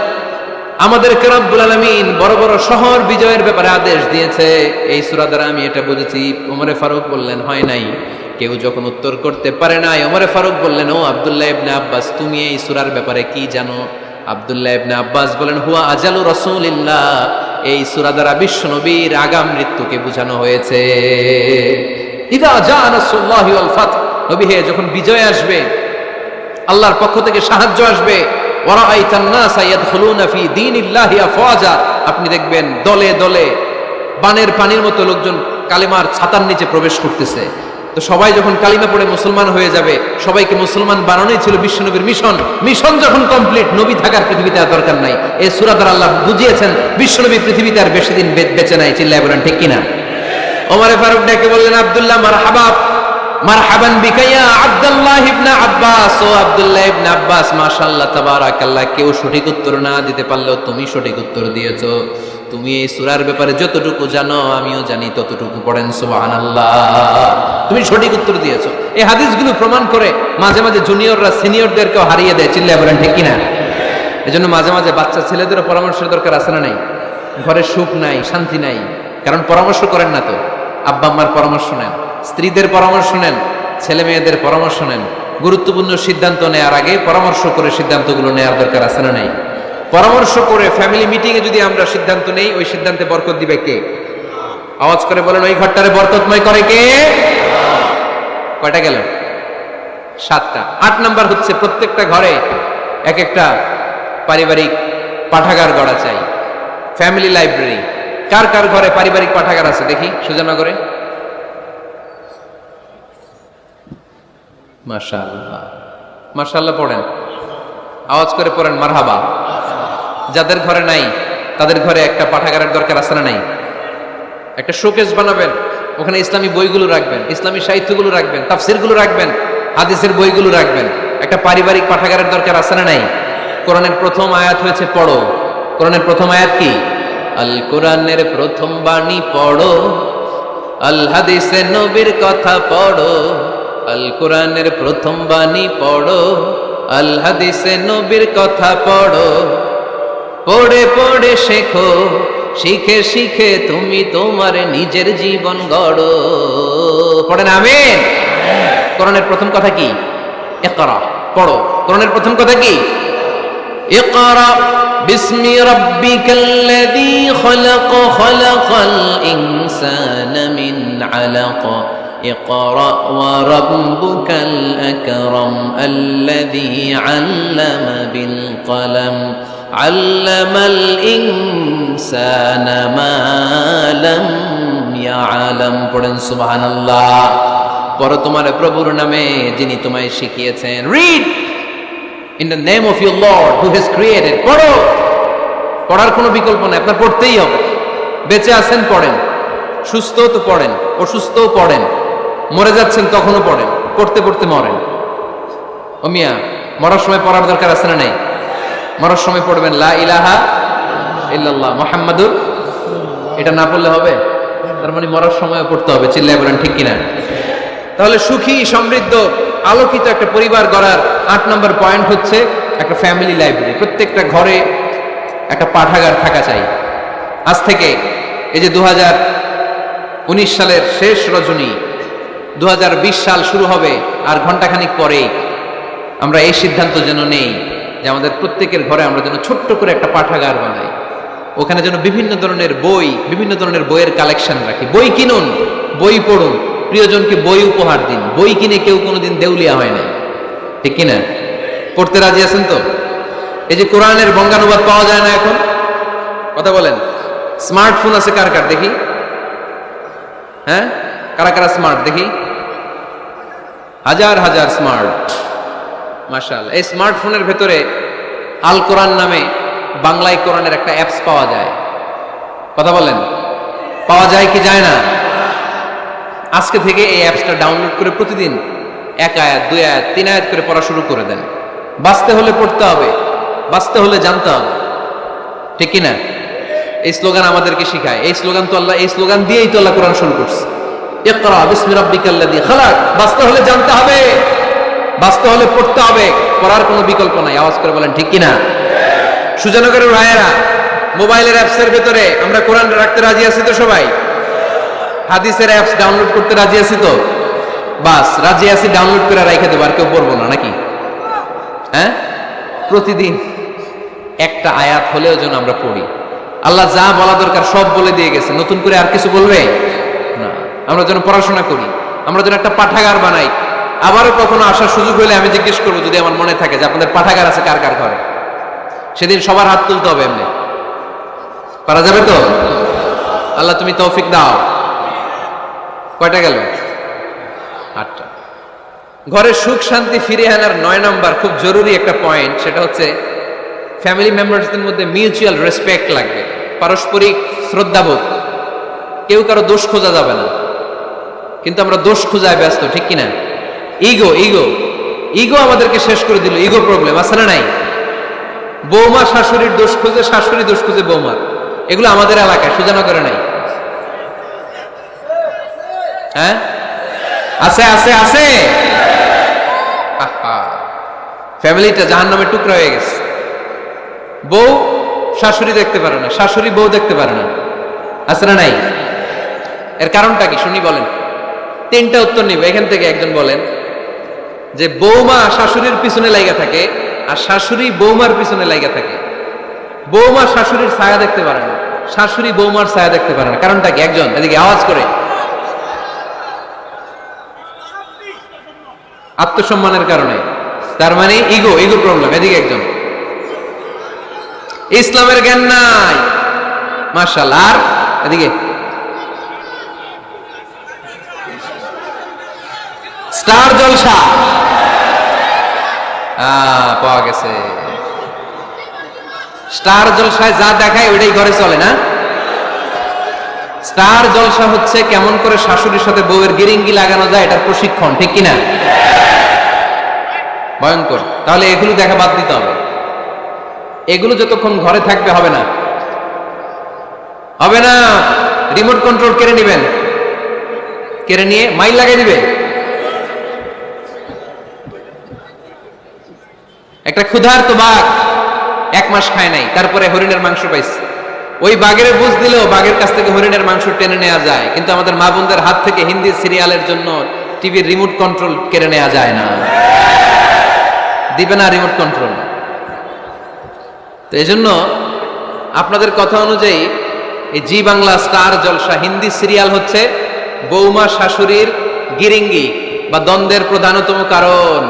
আমাদেরকে রব্বুল আলামিন বড় বড় শহর বিজয়ের ব্যাপারে আদেশ দিয়েছে, এই সূরা দ্বারা আমি এটা বুঝেছি। ওমর ফারুক বললেন, হয় নাই। কেউ যখন উত্তর করতে পারে নাই, ওমর ফারুক বললেন, ও আব্দুল্লাহ ইবনে আব্বাস, তুমি এই সূরার ব্যাপারে কি জানো? আব্দুল্লাহ ইবনে আব্বাস বলেন, হুয়া আজালু রাসূলিল্লাহ, এই সূরা দ্বারা বিশ্বনবীর আগাম মৃত্যুকে বোঝানো হয়েছে। ইদা জাআ নাসরুল্লাহি ওয়াল ফাতহ, নবী হে, যখন বিজয় আসবে, আল্লাহর পক্ষ থেকে সাহায্য আসবে, ওয়া রাআইতান নাস ইয়াদখুলুনা ফি দীনিল্লাহি আফওয়াজা, আপনি দেখবেন দলে দলে বানের পানির মতো লোকজন কালিমার ছাতার নিচে প্রবেশ করতেছে। তো সবাই যখন কালিমা পড়ে মুসলমান হয়ে যাবে, সবাইকে মুসলমান বানানোই ছিল বিশ্বনবীর মিশন। মিশন যখন কমপ্লিট, নবী থাকার পৃথিবীতে আর দরকার নাই। এই সূরা দ্বারা আল্লাহ বুঝিয়েছেন বিশ্বনবী পৃথিবীতে আর বেশি দিন বেঁচে নাই। চিল্লায় বলেন ঠিক কিনা? ওমর ফারুক ডেকে বললেন, আব্দুল্লাহ, মারহাবা, মারহাবান বিকা ইয়া আব্দুল্লাহ ইবনে আব্বাস। ও আব্দুল্লাহ ইবনে আব্বাস, মাশাআল্লাহ তাবারাকাল্লাহ, কেউ সঠিক উত্তর না দিতে পারলেও তুমি সঠিক উত্তর দিয়েছো। তুমি এই সূরার ব্যাপারে যতটুকু জানো আমিও জানি ততটুকু। পড়েন সুবহানাল্লাহ। তুমি সঠিক উত্তর দিয়েছো। এই হাদিসগুলো প্রমাণ করে মাঝে মাঝে জুনিয়ররা সিনিয়রদেরকেও হারিয়ে দেয়। চিল্লায় বলেন ঠিক কিনা? এজন্য মাঝে মাঝে বাচ্চা ছেলেদেরও পরামর্শের দরকার আছে না নাই? ঘরে সুখ নাই, শান্তি নাই, কারণ পরামর্শ করেন না তো। আব্বা আম্মার পরামর্শ নেন, স্ত্রীদের পরামর্শ নেন, ছেলে মেয়েদের পরামর্শ নেন। গুরুত্বপূর্ণ সিদ্ধান্ত নেওয়ার আগে পরামর্শ করে সিদ্ধান্তগুলো নেওয়ার দরকার আছে না নাই? পরামর্শ করে ফ্যামিলি মিটিংয়ে যদি আমরা সিদ্ধান্ত নেই, ওই সিদ্ধান্তে বরকত দিবে কে? আওয়াজ করে বলেন, ওই ঘরটারে বরকতময় করে কে? কয়টা গেল? 7টা। 8 নাম্বার হচ্ছে, প্রত্যেকটা ঘরে এক একটা পারিবারিক পাঠাগার গড়া চাই, ফ্যামিলি লাইব্রেরি। কার কার ঘরে পারিবারিক পাঠাগার আছে দেখি সুজানগরে? মাশাআল্লাহ, মাশাআল্লাহ পড়েন, আওয়াজ করে পড়েন মারহাবা। যাদের ঘরে নাই তাদের ঘরে একটা পাঠাগারের দরকার আছে না নাই? একটা শোকেস বানাবেন, ওখানে ইসলামী বইগুলো রাখবেন, ইসলামী সাহিত্যগুলো রাখবেন, তাফসিরগুলো রাখবেন, হাদিসের বইগুলো রাখবেন। একটা পারিবারিক পাঠাগারের দরকার আছে না নাই? কোরআনের প্রথম আয়াত হয়েছে পড়ো। কোরআনের প্রথম আয়াত কি? আল কোরআনের প্রথম বাণী পড়ো, আল হাদিসে নবীর কথা পড়ো। আল কোরআনের প্রথম বাণী পড়ো, আল হাদিসে নবীর কথা পড়ো। পড়ে পড়ে শেখো, শিখে শিখে তুমি তোমার নিজের জীবন গড়ো। পড়েন আমিন। কোরআনের প্রথম কথা কি? ইকরা, পড়ো। কোরআনের প্রথম কথা কি? ইকরা বিসমি রাব্বিকাল্লাযী খলাক, খলাকাল ইনসানা মিন আলাক। ইকরা ওয়া রাব্বুকাল আকরাম আল্লাযী আল্লামা বিল কলম আল্লামাল ইনসানা মা লাম ইয়ালাম। পড়েন সুবহানাল্লাহ। পড়ো তোমার প্রভুর নামে যিনি তোমায় শিখিয়েছেন। Read in the name of your Lord who has created. পড়ো, পড়ার কোনো বিকল্প নাই, আপনার পড়তেই হবে। বেঁচে আছেন পড়েন, সুস্থ তো পড়েন, অসুস্থও পড়েন, মরে যাচ্ছেন তখনও পড়েন, পড়তে পড়তে মরেন। ও মিয়া, মরার সময় পড়ার দরকার আছে না নাই? মরার সময় পড়বেন লা ইলাহা ইল্লাল্লাহ মুহাম্মাদুর, এটা না পড়লে হবে? তার মানে মরার সময় পড়তে হবে। চিল্লায় বলেন ঠিক কিনা? তাহলে সুখী, সমৃদ্ধ, আলোকিত একটা পরিবার গড়ার 8 নম্বর পয়েন্ট হচ্ছে একটা ফ্যামিলি লাইব্রেরি। প্রত্যেকটা ঘরে একটা পাঠাগার থাকা চাই। আজ থেকে এই যে 2019 সালের শেষ রজনী, 2020 সাল শুরু হবে আর ঘন্টাখানিক পরেই আমরা এই সিদ্ধান্ত যেন নেই যে আমাদের প্রত্যেকের ঘরে আমরা যেন ছোট্ট করে একটা পাঠাগার বানাই। ওখানে যেন বিভিন্ন ধরনের বই, বিভিন্ন ধরনের বইয়ের কালেকশন রাখি। বই কিনুন, বই পড়ুন, প্রিয়জনকে বই উপহার দিন। বই কিনে কেউ কোনোদিন দেউলিয়া হয় না, ঠিক কিনা? পড়তে রাজি আছেন তো? এই যে কোরআনের বঙ্গানুবাদ পাওয়া যায় না এখন, কথা বলেন। স্মার্টফোন আছে কার কার দেখি? হ্যাঁ, কারা কারা স্মার্ট দেখি? হাজার হাজার স্মার্ট, মাশাআল্লাহ। এই স্মার্টফোনের ভেতরে আল কোরআন নামে বাংলায় কোরআনের একটা অ্যাপস পাওয়া যায়, কথা বলেন। পাওয়া যায় কি যায় না? আজকে থেকে এই অ্যাপসটা ডাউনলোড করে প্রতিদিন 1 আয়াত, 2 আয়াত, 3 আয়াত করে পড়া শুরু করে দেন। বাঁচতে হলে পড়তে হবে, বাঁচতে হলে জানতে হবে, ঠিক কিনা? এই স্লোগান আমাদেরকে শিখায়। এই স্লোগান তো আল্লাহ, এই স্লোগান দিয়েই তো আল্লাহ কোরআন শুরু করছে। ইকরা বিসমি রাব্বিকাল্লাযী খালাক। বাঁচতে হলে জানতে হবে, বাঁচতে হলে পড়তে হবে, পড়ার কোনো বিকল্প নাই। আওয়াজ করে বলেন ঠিক কিনা? সুজানগরের ভাইয়েরা, মোবাইলের অ্যাপসের ভেতরে আমরা কোরআন রাখতে রাজি আছি তো সবাই? হাদিসের অ্যাপস ডাউনলোড করতে রাজি আছি তো? বাস রাজি আছি, ডাউনলোড করে রাখে দেবো, আর কেউ পড়বো না নাকি? হ্যাঁ, প্রতিদিন একটা আয়াত হলেও যেন আমরা পড়ি। আল্লাহ যা বলা দরকার সব বলে দিয়ে গেছে, নতুন করে আর কিছু বলবে না। আমরা যেন পড়াশোনা করি, আমরা যেন একটা পাঠাগার বানাই। আবারও কখনো আসার সুযোগ হলে আমি জিজ্ঞেস করবো, যদি আমার মনে থাকে যে আপনাদের পাঠাগার আছে কার কার ঘরে, সেদিন সবার হাত তুলতে হবে। এমনি পারা যাবে তো? আল্লাহ তুমি তৌফিক দাও। কয়টা গেল? 8টা। ঘরে সুখ শান্তি ফিরে আনার 9 নম্বর খুব জরুরি একটা পয়েন্ট, সেটা হচ্ছে ফ্যামিলি মেম্বারসদের মধ্যে মিউচুয়াল রেসপেক্ট লাগবে, পারস্পরিক শ্রদ্ধাবোধ। কেউ কারো দোষ খোঁজা যাবে না, কিন্তু আমরা দোষ খোঁজায় ব্যস্ত, ঠিক কিনা? ইগো ইগো ইগো আমাদেরকে শেষ করে দিল। ইগো প্রবলেম আছে না নাই? বৌমা শাশুড়ির দোষ খুঁজে, শাশুড়ি দোষ খুঁজে বৌমার। এগুলো আমাদের এলাকায়, সুজানগরে নাই। হ্যাঁ, আছে আছে আছে। ফ্যামিলিটা জাহান্নামের টুকরা হয়ে গেছে। বউ শাশুড়ি দেখতে পারে না, শাশুড়ি বউ দেখতে পারে না, আছে না নাই? এর কারণটা কি শুনি বলেন। 3টা উত্তর নিব এখান থেকে। একজন বলেন যে বৌমা শাশুড়ির পিছনে লাগা থাকে আর শাশুড়ি বৌমার পিছনে লাগা থাকে। বৌমা শাশুড়ির ছায়া দেখতে পারে না, শাশুড়ি বৌমার ছায়া দেখতে পারে না। কারণটা কি? একজন এদিকে আওয়াজ করে। আত্মসম্মানের কারণে। তার মানে ইগো, ইগো প্রবলেম। এদিকে একজন। ইসলামের জ্ঞান নাই, মাশাআল্লাহ। আর এদিকে স্টার জলসা পাওয়া গেছে। স্টার জলসায় যা দেখায় ওইটাই ঘরে চলে না। স্টার জলসা হচ্ছে কেমন করে শাশুড়ির সাথে বউয়ের গিরিঙ্গি লাগানো যায়, এটার প্রশিক্ষণ, ঠিক কিনা? ভয়ঙ্কর। তাহলে এগুলো দেখা বাদ দিতে হবে। এগুলো যতক্ষণ ঘরে থাকবে হবে না, হবে না। রিমোট কন্ট্রোল কেড়ে নিবেন, কেড়ে নিয়ে মাইল লাগাই দিবে। একটা ক্ষুধার্ত বাঘ 1 মাস খায় নাই, তারপরে হরিণের মাংস পাইছে। ওই বাঘের বুঝ দিলেও বাঘের কাছ থেকে হরিণের মাংস টেনে নেওয়া যায়, কিন্তু আমাদের মা বোনদের হাত থেকে হিন্দি সিরিয়ালের জন্য টিভির রিমোট কন্ট্রোল কেড়ে নেওয়া যায় না। দিবে না রিমোট কন্ট্রোল। তো এই জন্য আপনাদের কথা অনুযায়ী এই জি বাংলা স্টার জলসা হিন্দি সিরিয়াল হচ্ছে বৌমা শাশুড়ির গিরিঙ্গি বা দ্বন্দ্বের প্রধানতম কারণ।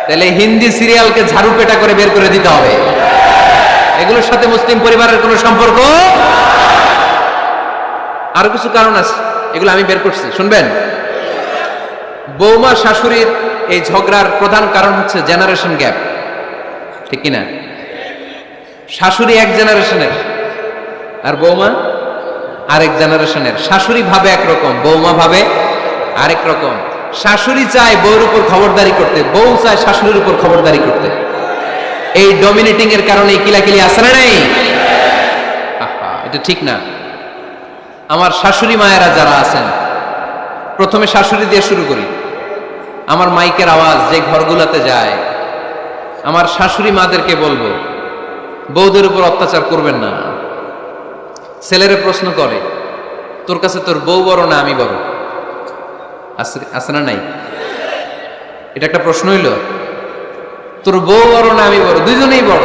তাহলে হিন্দি সিরিয়ালকে ঝাড়ু পেটা করে বের করে দিতে হবে। এগুলোর সাথে মুসলিম পরিবারের কোনো সম্পর্ক। আরো কিছু কারণ আছে, এগুলো আমি বের করছি, শুনবেন। বৌমা শাশুড়ির এই ঝগড়ার প্রধান কারণ হচ্ছে জেনারেশন গ্যাপ, ঠিক কিনা? শাশুড়ি এক জেনারেশনের আর বৌমা আরেক জেনারেশনের। শাশুড়ি ভাবে একরকম, বৌমা ভাবে আরেক রকম। শাশুড়ি চায় বউর উপর খবরদারি করতে, বউ চায় শাশুড়ির উপর খবরদারি করতে। এই ডমিনেটিং এর কারণে কিলাকিলি আসে না নাই? এটা ঠিক না। আমার শাশুড়ি মায়েরা যারা আছেন, প্রথমে শাশুড়ি দিয়ে শুরু করি। আমার মাইকের আওয়াজ যে ঘরগুলোতে যায়, আমার শাশুড়ি মাদেরকে বলবো, বউদের উপর অত্যাচার করবেন না। ছেলেরে প্রশ্ন করে, তোর কাছে তোর বউ বড় না আমি বড়? আছে না নাই? এটা একটা প্রশ্ন হইল। তোর বউ বড় না আমি বড়? দুইজনেই বড়।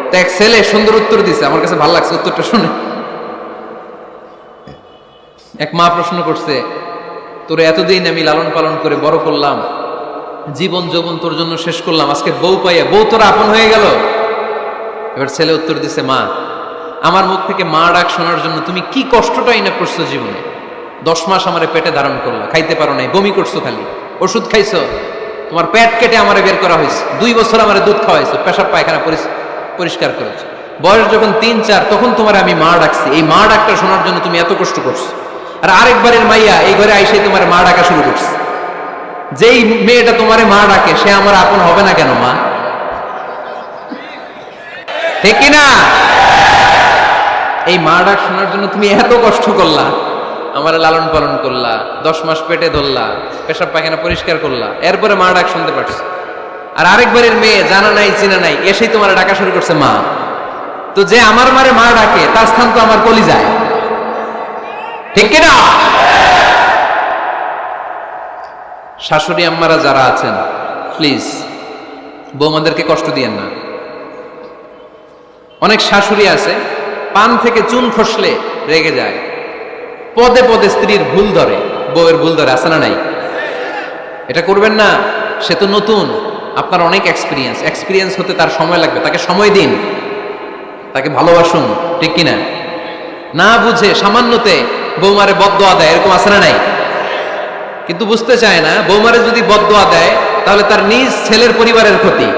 তো এক ছেলে সুন্দর উত্তর দিছে, আমার কাছে ভালো লাগছে উত্তরটা শুনে। এক মা প্রশ্ন করছে, তোর এতদিন আমি লালন পালন করে বড় করলাম, জীবন যৌবন তোর জন্য শেষ করলাম, আজকে বউ পাইয়া বউ তোর আপন হয়ে গেল? এবার ছেলে উত্তর দিছে, মা, আমার মুখ থেকে মা ডাক শোনার জন্য তুমি কি কষ্টটাই না করছো জীবনে। 10 মাস আমারে পেটে ধারণ করলা, খাইতে পারো নাই, বমি করছো, খালি ওষুধ খাইছো, তোমার পেট কেটে আমারে বের করা হয়েছে, 2 বছর আমারে দুধ খাওয়াইছো, পেশাব পায়খানা পরিষ্কার করেছো। বয়স যখন 3-4 তখন তোমার আমি মা ডাকছি, এই মা ডাকটা শোনার জন্য তুমি এত কষ্ট করছো। আর আরেকবারের মাইয়া এই ঘরে আইসে তোমার মা ডাকা শুরু করছে। যেই মেয়েটা তোমারে মা ডাকে সে আমার আপন হবে না কেন মা? ঠিক কিনা? এই মা ডাক শোনার জন্য তুমি এত কষ্ট করলা, আমার লালন পালন করলা, 10 মাস পেটে ধরলা, পেশাব পায়খানা পরিষ্কার করলা, এরপরে মা ডাক শুনতে পারছো। আর আরেকবারের মেয়ে জানা নাই চিনা নাই এসেই তোমার ডাকা শুরু করছে মা। তো যে আমার মারে মা ডাকে তার স্থান তো আমার কলিজায়, ঠিক কিনা? শাশুড়ি আম্মারা যারা আছেন, প্লিজ বৌমাদেরকে কষ্ট দিয়েন না। অনেক শাশুড়ি আছে পান থেকে চুন খসলে রেগে যায়, পদে পদে স্ত্রীর ভুল ধরে, বউয়ের ভুল ধরে, আছে না নাই? এটা করবেন না। সে তো নতুন, আপনার অনেক এক্সপিরিয়েন্স হতে তার সময় লাগবে, তাকে সময় দিন, তাকে ভালোবাসুন, ঠিক কিনা? না বুঝে সামান্যতে বৌমারে বদদোয়া দেয়, এরকম আছে না নাই? কিন্তু বুঝতে চায় না, বৌমারে যদি বদদোয়া দেয় তাহলে তার নিজ ছেলের পরিবারের ক্ষতি।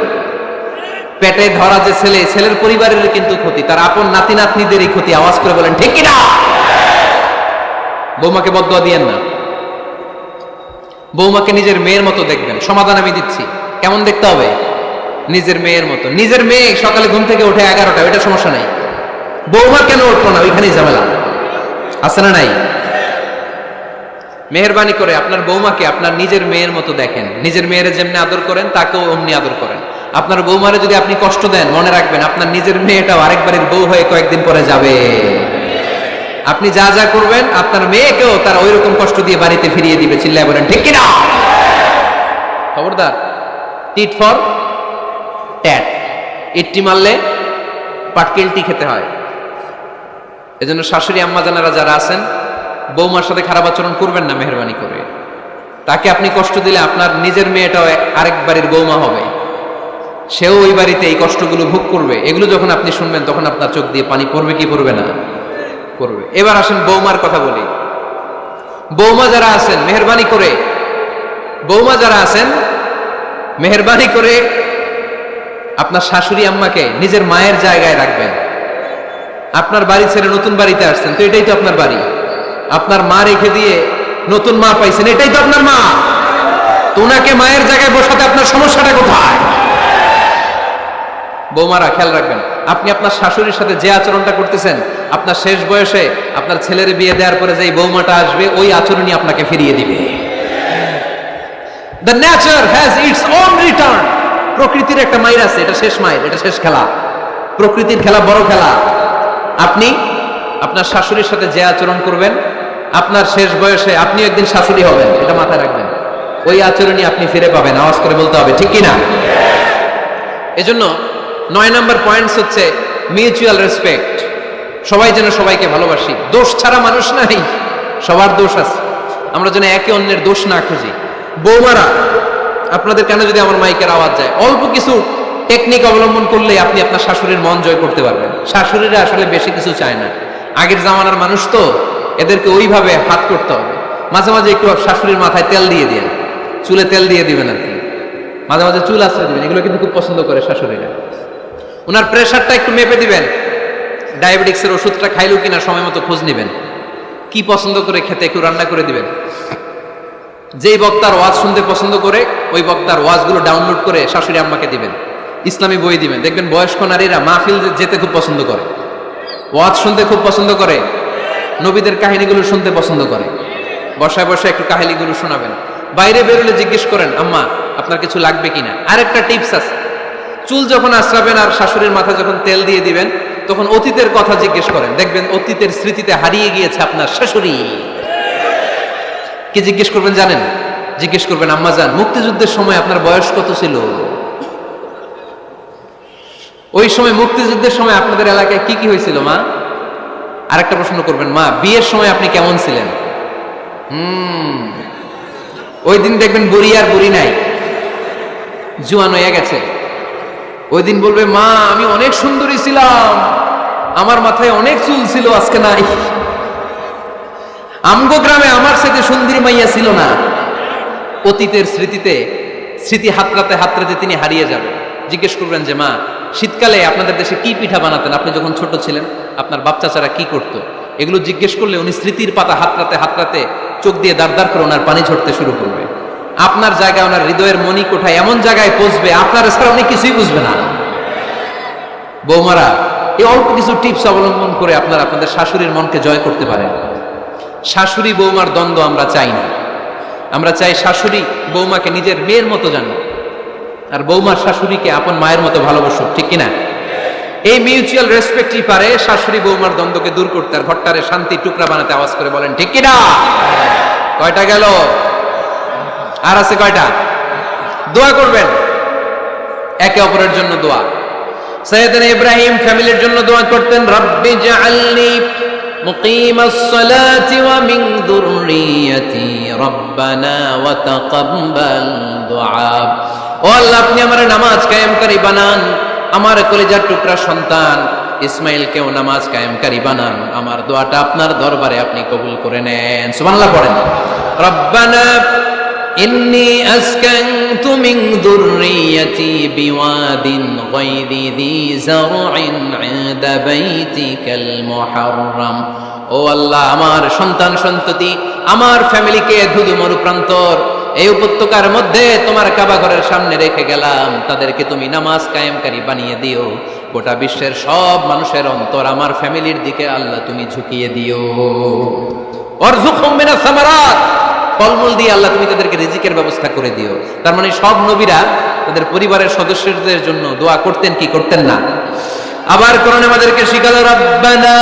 পেটে ধরা যে ছেলে, ছেলের পরিবারের কিন্তু ক্ষতি, তার আপন নাতি নাতনিদেরই ক্ষতি। আওয়াজ করে বলেন ঠিক কিনা? বৌমাকে বদদোয়া দিয়েন না। বৌমাকে নিজের মেয়ের মতো দেখবেন। সমাধান আমি দিচ্ছি, কেমন দেখতে হবে? নিজের মেয়ের মতো। নিজের মেয়ে সকালে ঘুম থেকে ওঠে 11টা, এটা সমস্যা নাই। বৌমা কেন উঠলো না? ওইখানেই ঝামেলা, আছে না নাই? মেহেরবানি করে আপনার বৌমাকে আপনার নিজের মেয়ের মতো দেখেন। নিজের মেয়েরে যেমনি আদর করেন তাকেও অমনি আদর করেন। আপনার বৌমারে যদি আপনি কষ্ট দেন, মনে রাখবেন আপনার নিজের মেয়েটাও আরেকবারের বউ হয়ে কয়েকদিন পরে যাবে। আপনি যা যা করবেন আপনার মেয়েকেও তারা ওই রকম কষ্ট দিয়ে বাড়িতে ফিরিয়ে দিবে। চিল্লায় বলেন ঠিক কিনা? খবরদার, টিট ফর ট্যাট। ইট্টি মারলে পাটকেলটি খেতে হয়। এজন্য শাশুড়ি আম্মা জানারা যারা আছেন, বৌমার সাথে খারাপ আচরণ করবেন না মেহেরবানি করে। তাকে আপনি কষ্ট দিলে আপনার নিজের মেয়েটাও আরেক বাড়ির বৌমা হবে, সেও ওই বাড়িতে এই কষ্টগুলো ভোগ করবে। এগুলো যখন আপনি শুনবেন তখন আপনার চোখ দিয়ে পানি পড়বে কি পড়বে না? পড়বে। এবার আসেন বৌমার কথা বলি। বৌমা যারা আছেন মেহেরবানি করে, বৌমা যারা আছেন মেহেরবানি করে আপনার শাশুড়ি আম্মাকে নিজের মায়ের জায়গায় রাখবেন। আপনার বাড়ি ছেড়ে নতুন বাড়িতে আসছেন, তো এটাই তো আপনার বাড়ি। আপনার মা রেখে দিয়ে নতুন মা পাইছেন, এটাই তো আপনার মা। তো ওনাকে মায়ের জায়গায় বসাতে আপনার সমস্যাটা কোথায়? বৌমারা খেয়াল রাখবেন, আপনি আপনার শাশুড়ির সাথে যে আচরণটা করতেছেন, আপনার শেষ বয়সে আপনার ছেলের বিয়ে দেওয়ার পরে যে বৌমাটা আসবে ওই আচরণই আপনাকে ফিরিয়ে দিবে। The nature has its own return. প্রকৃতির একটা মাইর আছে, এটা শেষ মাইর, এটা শেষ খেলা। প্রকৃতির খেলা বড় খেলা। আপনি আপনার শাশুড়ির সাথে যে আচরণ করবেন, আপনার শেষ বয়সে আপনি একদিন শাশুড়ি হবেন, এটা মাথায় রাখবেন। ওই আচরণই আপনি ফিরে পাবেন। আওয়াজ করে বলতে হবে ঠিক কিনা? এজন্য 9 নম্বর পয়েন্টস হচ্ছে মিউচুয়াল রেসপেক্ট। সবাই যেন সবাইকে ভালোবাসি। দোষ ছাড়া মানুষ নাই, সবার দোষ আছে। আমরা যেন একে অন্যের দোষ না খুঁজি। বৌমারা, আপনাদের কেন যদি আমার মাইকের আওয়াজ যায়, অল্প কিছু টেকনিক অবলম্বন করলে আপনি আপনার শাশুড়ির মন জয় করতে পারবেন। শাশুড়িরা আসলে বেশি কিছু চায় না, আগের জামানার মানুষ তো, এদেরকে ওইভাবে হাত করতে হবে। মাঝে মাঝে একটু শাশুড়ির মাথায় তেল দিয়ে দিন, চুলে তেল দিয়ে দিবেন আর কি, মাঝে মাঝে চুল আশ্রয় দিবেন, এগুলো কিন্তু খুব পছন্দ করে শাশুড়িরা। ওনার প্রেশারটা একটু মেপে দিবেন, ডায়াবেটিক্সের ওষুধটা খাইলো কিনা সময় মতো খোঁজ নিবেন, কি পছন্দ করে খেতে একটু রান্না করে দিবেন। যেই বক্তার ওয়াজ শুনতে পছন্দ করে ওই বক্তার ওয়াজগুলো ডাউনলোড করে শাশুড়ি আম্মাকে দিবেন, ইসলামী বই দিবেন। দেখবেন বয়স্ক নারীরা মাহফিল যেতে খুব পছন্দ করে, ওয়াজ শুনতে খুব পছন্দ করে, নবীদের কাহিনীগুলো শুনতে পছন্দ করে। বসায় বসায় একটু কাহিনীগুলো শোনাবেন। বাইরে বেরোলে জিজ্ঞেস করেন, আম্মা আপনার কিছু লাগবে কিনা। আরেকটা টিপস আছে, চুল যখন আশ্রাবেন আর শাশুড়ির মাথায় যখন তেল দিয়ে দিবেন তখন অতীতের কথা জিজ্ঞেস করেন, দেখবেন অতীতের স্মৃতিতে হারিয়ে গিয়েছে আপনার শাশুড়ি। কি জিজ্ঞেস করবেন জানেন? জিজ্ঞেস করবেন, আম্মা জান মুক্তিযুদ্ধের সময় আপনার বয়স কত ছিল? ওই সময় মুক্তিযুদ্ধের সময় আপনাদের এলাকায় কি কি হয়েছিল মা? আরেকটা প্রশ্ন করবেন, মা বিয়ের সময় আপনি কেমন ছিলেন? ওই দিন দেখবেন বুড়ি আর বুড়ি নাই, জুয়ান হয়ে গেছে। ওই দিন বলবে, মা আমি অনেক সুন্দরী ছিলাম, আমার মাথায় অনেক চুল ছিল, আজকে নাই। আমগো গ্রামে আমার সাথে সুন্দরী মাইয়া ছিল না। অতীতের স্মৃতিতে, স্মৃতি হাতড়াতে হাতড়াতে তিনি হারিয়ে যাবেন। জিজ্ঞেস করবেন যে, মা শীতকালে আপনাদের দেশে কি পিঠা বানাতেন, আপনি যখন ছোট ছিলেন আপনার বাপ চাচারা কি করতো? এগুলো জিজ্ঞেস করলে উনি স্মৃতির পাতা হাতড়াতে হাতড়াতে চোখ দিয়ে দাঁড় দাঁড় করে ওনার পানি ঝরতে শুরু করবে। আপনার জায়গায় ওনার হৃদয়ের মনি কোঠায় এমন জায়গায় পৌঁছবে আপনার ছাড়া উনি কিছুই বুঝবে না। বৌমারা এই অল্প কিছু টিপস অবলম্বন করে আপনারা আপনাদের শাশুড়ির মনকে জয় করতে পারেন। শাশুড়ি বৌমার দ্বন্দ্ব আমরা চাই না, আমরা চাই শাশুড়ি বৌমাকে নিজের মেয়ের মতো জানো, আর বৌমার শাশুড়িকে আপন মায়ের মতো ভালোবাসুক, ঠিক কিনা? এই মিউচুয়াল রেসপেক্টই পারে শাশুড়ি বৌমার দ্বন্দ্বকে দূর করতে আর ঘরটারে শান্তি টুকরা বানাতে। আওয়াজ করে বলেন ঠিক কিনা? কয়টা গেল? আর আছে কয়টা? দোয়া করবেন একে অপরের জন্য। দোয়া সাইয়েদনা ইব্রাহিম ফ্যামিলির জন্য দোয়া করতেন, রব্বি জাআলনি মুকিমাস সালাতি ওয়া মিন যুররিয়াতি রব্বানা ওয়া তাকাব্বাল দুআ। ও আল্লাহ আপনি আমার নামাজ কায়েমকারী বানান, আমার কলিজার টুকরা সন্তান ইসমাইলকেও নামাজ কায়েমকারী বানান, আমার দোয়াটা আপনার দরবারে আপনি কবুল করে নেন। সুবহানাল্লাহ পড়েন। রব্বানা ইন্নী আসকানতু মিন যুররিয়াতি বিওয়াদিন গায়রি যী যারইন ইনদা বাইতিকাল মুহাররাম। ও আল্লাহ আমার সন্তান সন্ততি, আমার ফ্যামিলিকে ধুধু মরুপ্রান্তর এই উপত্যকার মধ্যে তোমার কাবা ঘরের সামনে রেখে গেলাম, তাদেরকে তুমি নামাজ কায়েমকারী বানিয়ে দিও। গোটা বিশ্বের সব মানুষের অন্তর আমার ফ্যামিলির দিকে আল্লাহ তুমি ঝুঁকিয়ে দিও। ওয়ারযুকহুম মিনাস সামারাত, ফলমূল দিয়ে আল্লাহ তুমি তাদেরকে রিজিকের ব্যবস্থা করে দিও। তার মানে সব নবীরা তাদের পরিবারের সদস্যদের জন্য দোয়া করতেন কি করতেন না? আবার কোরআন আমাদেরকে শিখালো, রব্বানা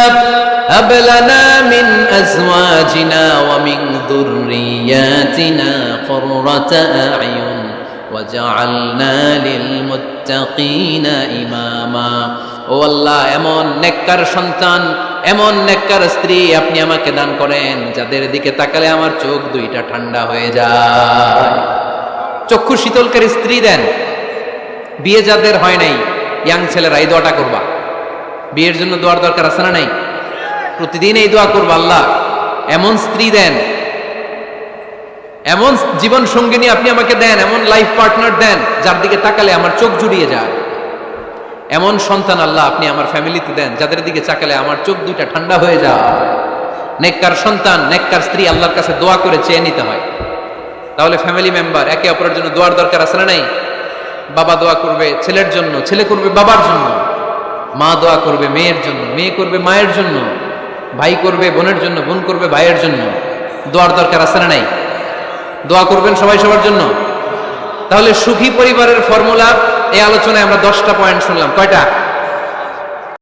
হাব লানা মিন আজওয়াজিনা ওয়া মিন যুররিয়াতিনা কুররাতা আ'য়ুন ওয়াজআলনা লিল মুত্তাকিনা ইমামা। ও আল্লাহ এমন নেককার সন্তান, এমন নেককার স্ত্রী আপনি আমাকে দান করেন যাদের দিকে তাকালে আমার চোখ দুইটা ঠান্ডা হয়ে যায়। চক্ষু শীতলকারী স্ত্রী দেন। বিয়ে যাদের হয় নাই, ইয়াং ছেলেরা এই দোয়াটা করবা। বিয়ের জন্য দোয়ার দরকার আছে না নাই? প্রতিদিন এই দোয়া করবা, আল্লাহ এমন স্ত্রী দেন, এমন জীবন সঙ্গিনী আপনি আমাকে দেন, এমন লাইফ পার্টনার দেন যার দিকে তাকালে আমার চোখ জুড়িয়ে যায়। এমন সন্তান আল্লাহ আপনি আমার ফ্যামিলিতে দেন যাদের দিকে তাকালে আমার চোখ দুইটা ঠান্ডা হয়ে যায়। নেককার সন্তান, নেককার স্ত্রী আল্লাহর কাছে দোয়া করে চেয়ে নিতে হয়। তাহলে ফ্যামিলি মেম্বার একে অপরের জন্য দোয়ার দরকার আছে না নাই? বাবা দোয়া করবে ছেলের জন্য, ছেলে করবে বাবার জন্য, মা দোয়া করবে মেয়ের জন্য, মেয়ে করবে মায়ের জন্য, ভাই করবে বোনের জন্য, বোন করবে ভাইয়ের জন্য। দোয়ার দরকার আছে না নাই? দোয়া করবেন সবাই সবার জন্য। তাহলে সুখী পরিবারের ফর্মুলা এই আলোচনায় আমরা 10টা পয়েন্ট শুনলাম। কয়টা?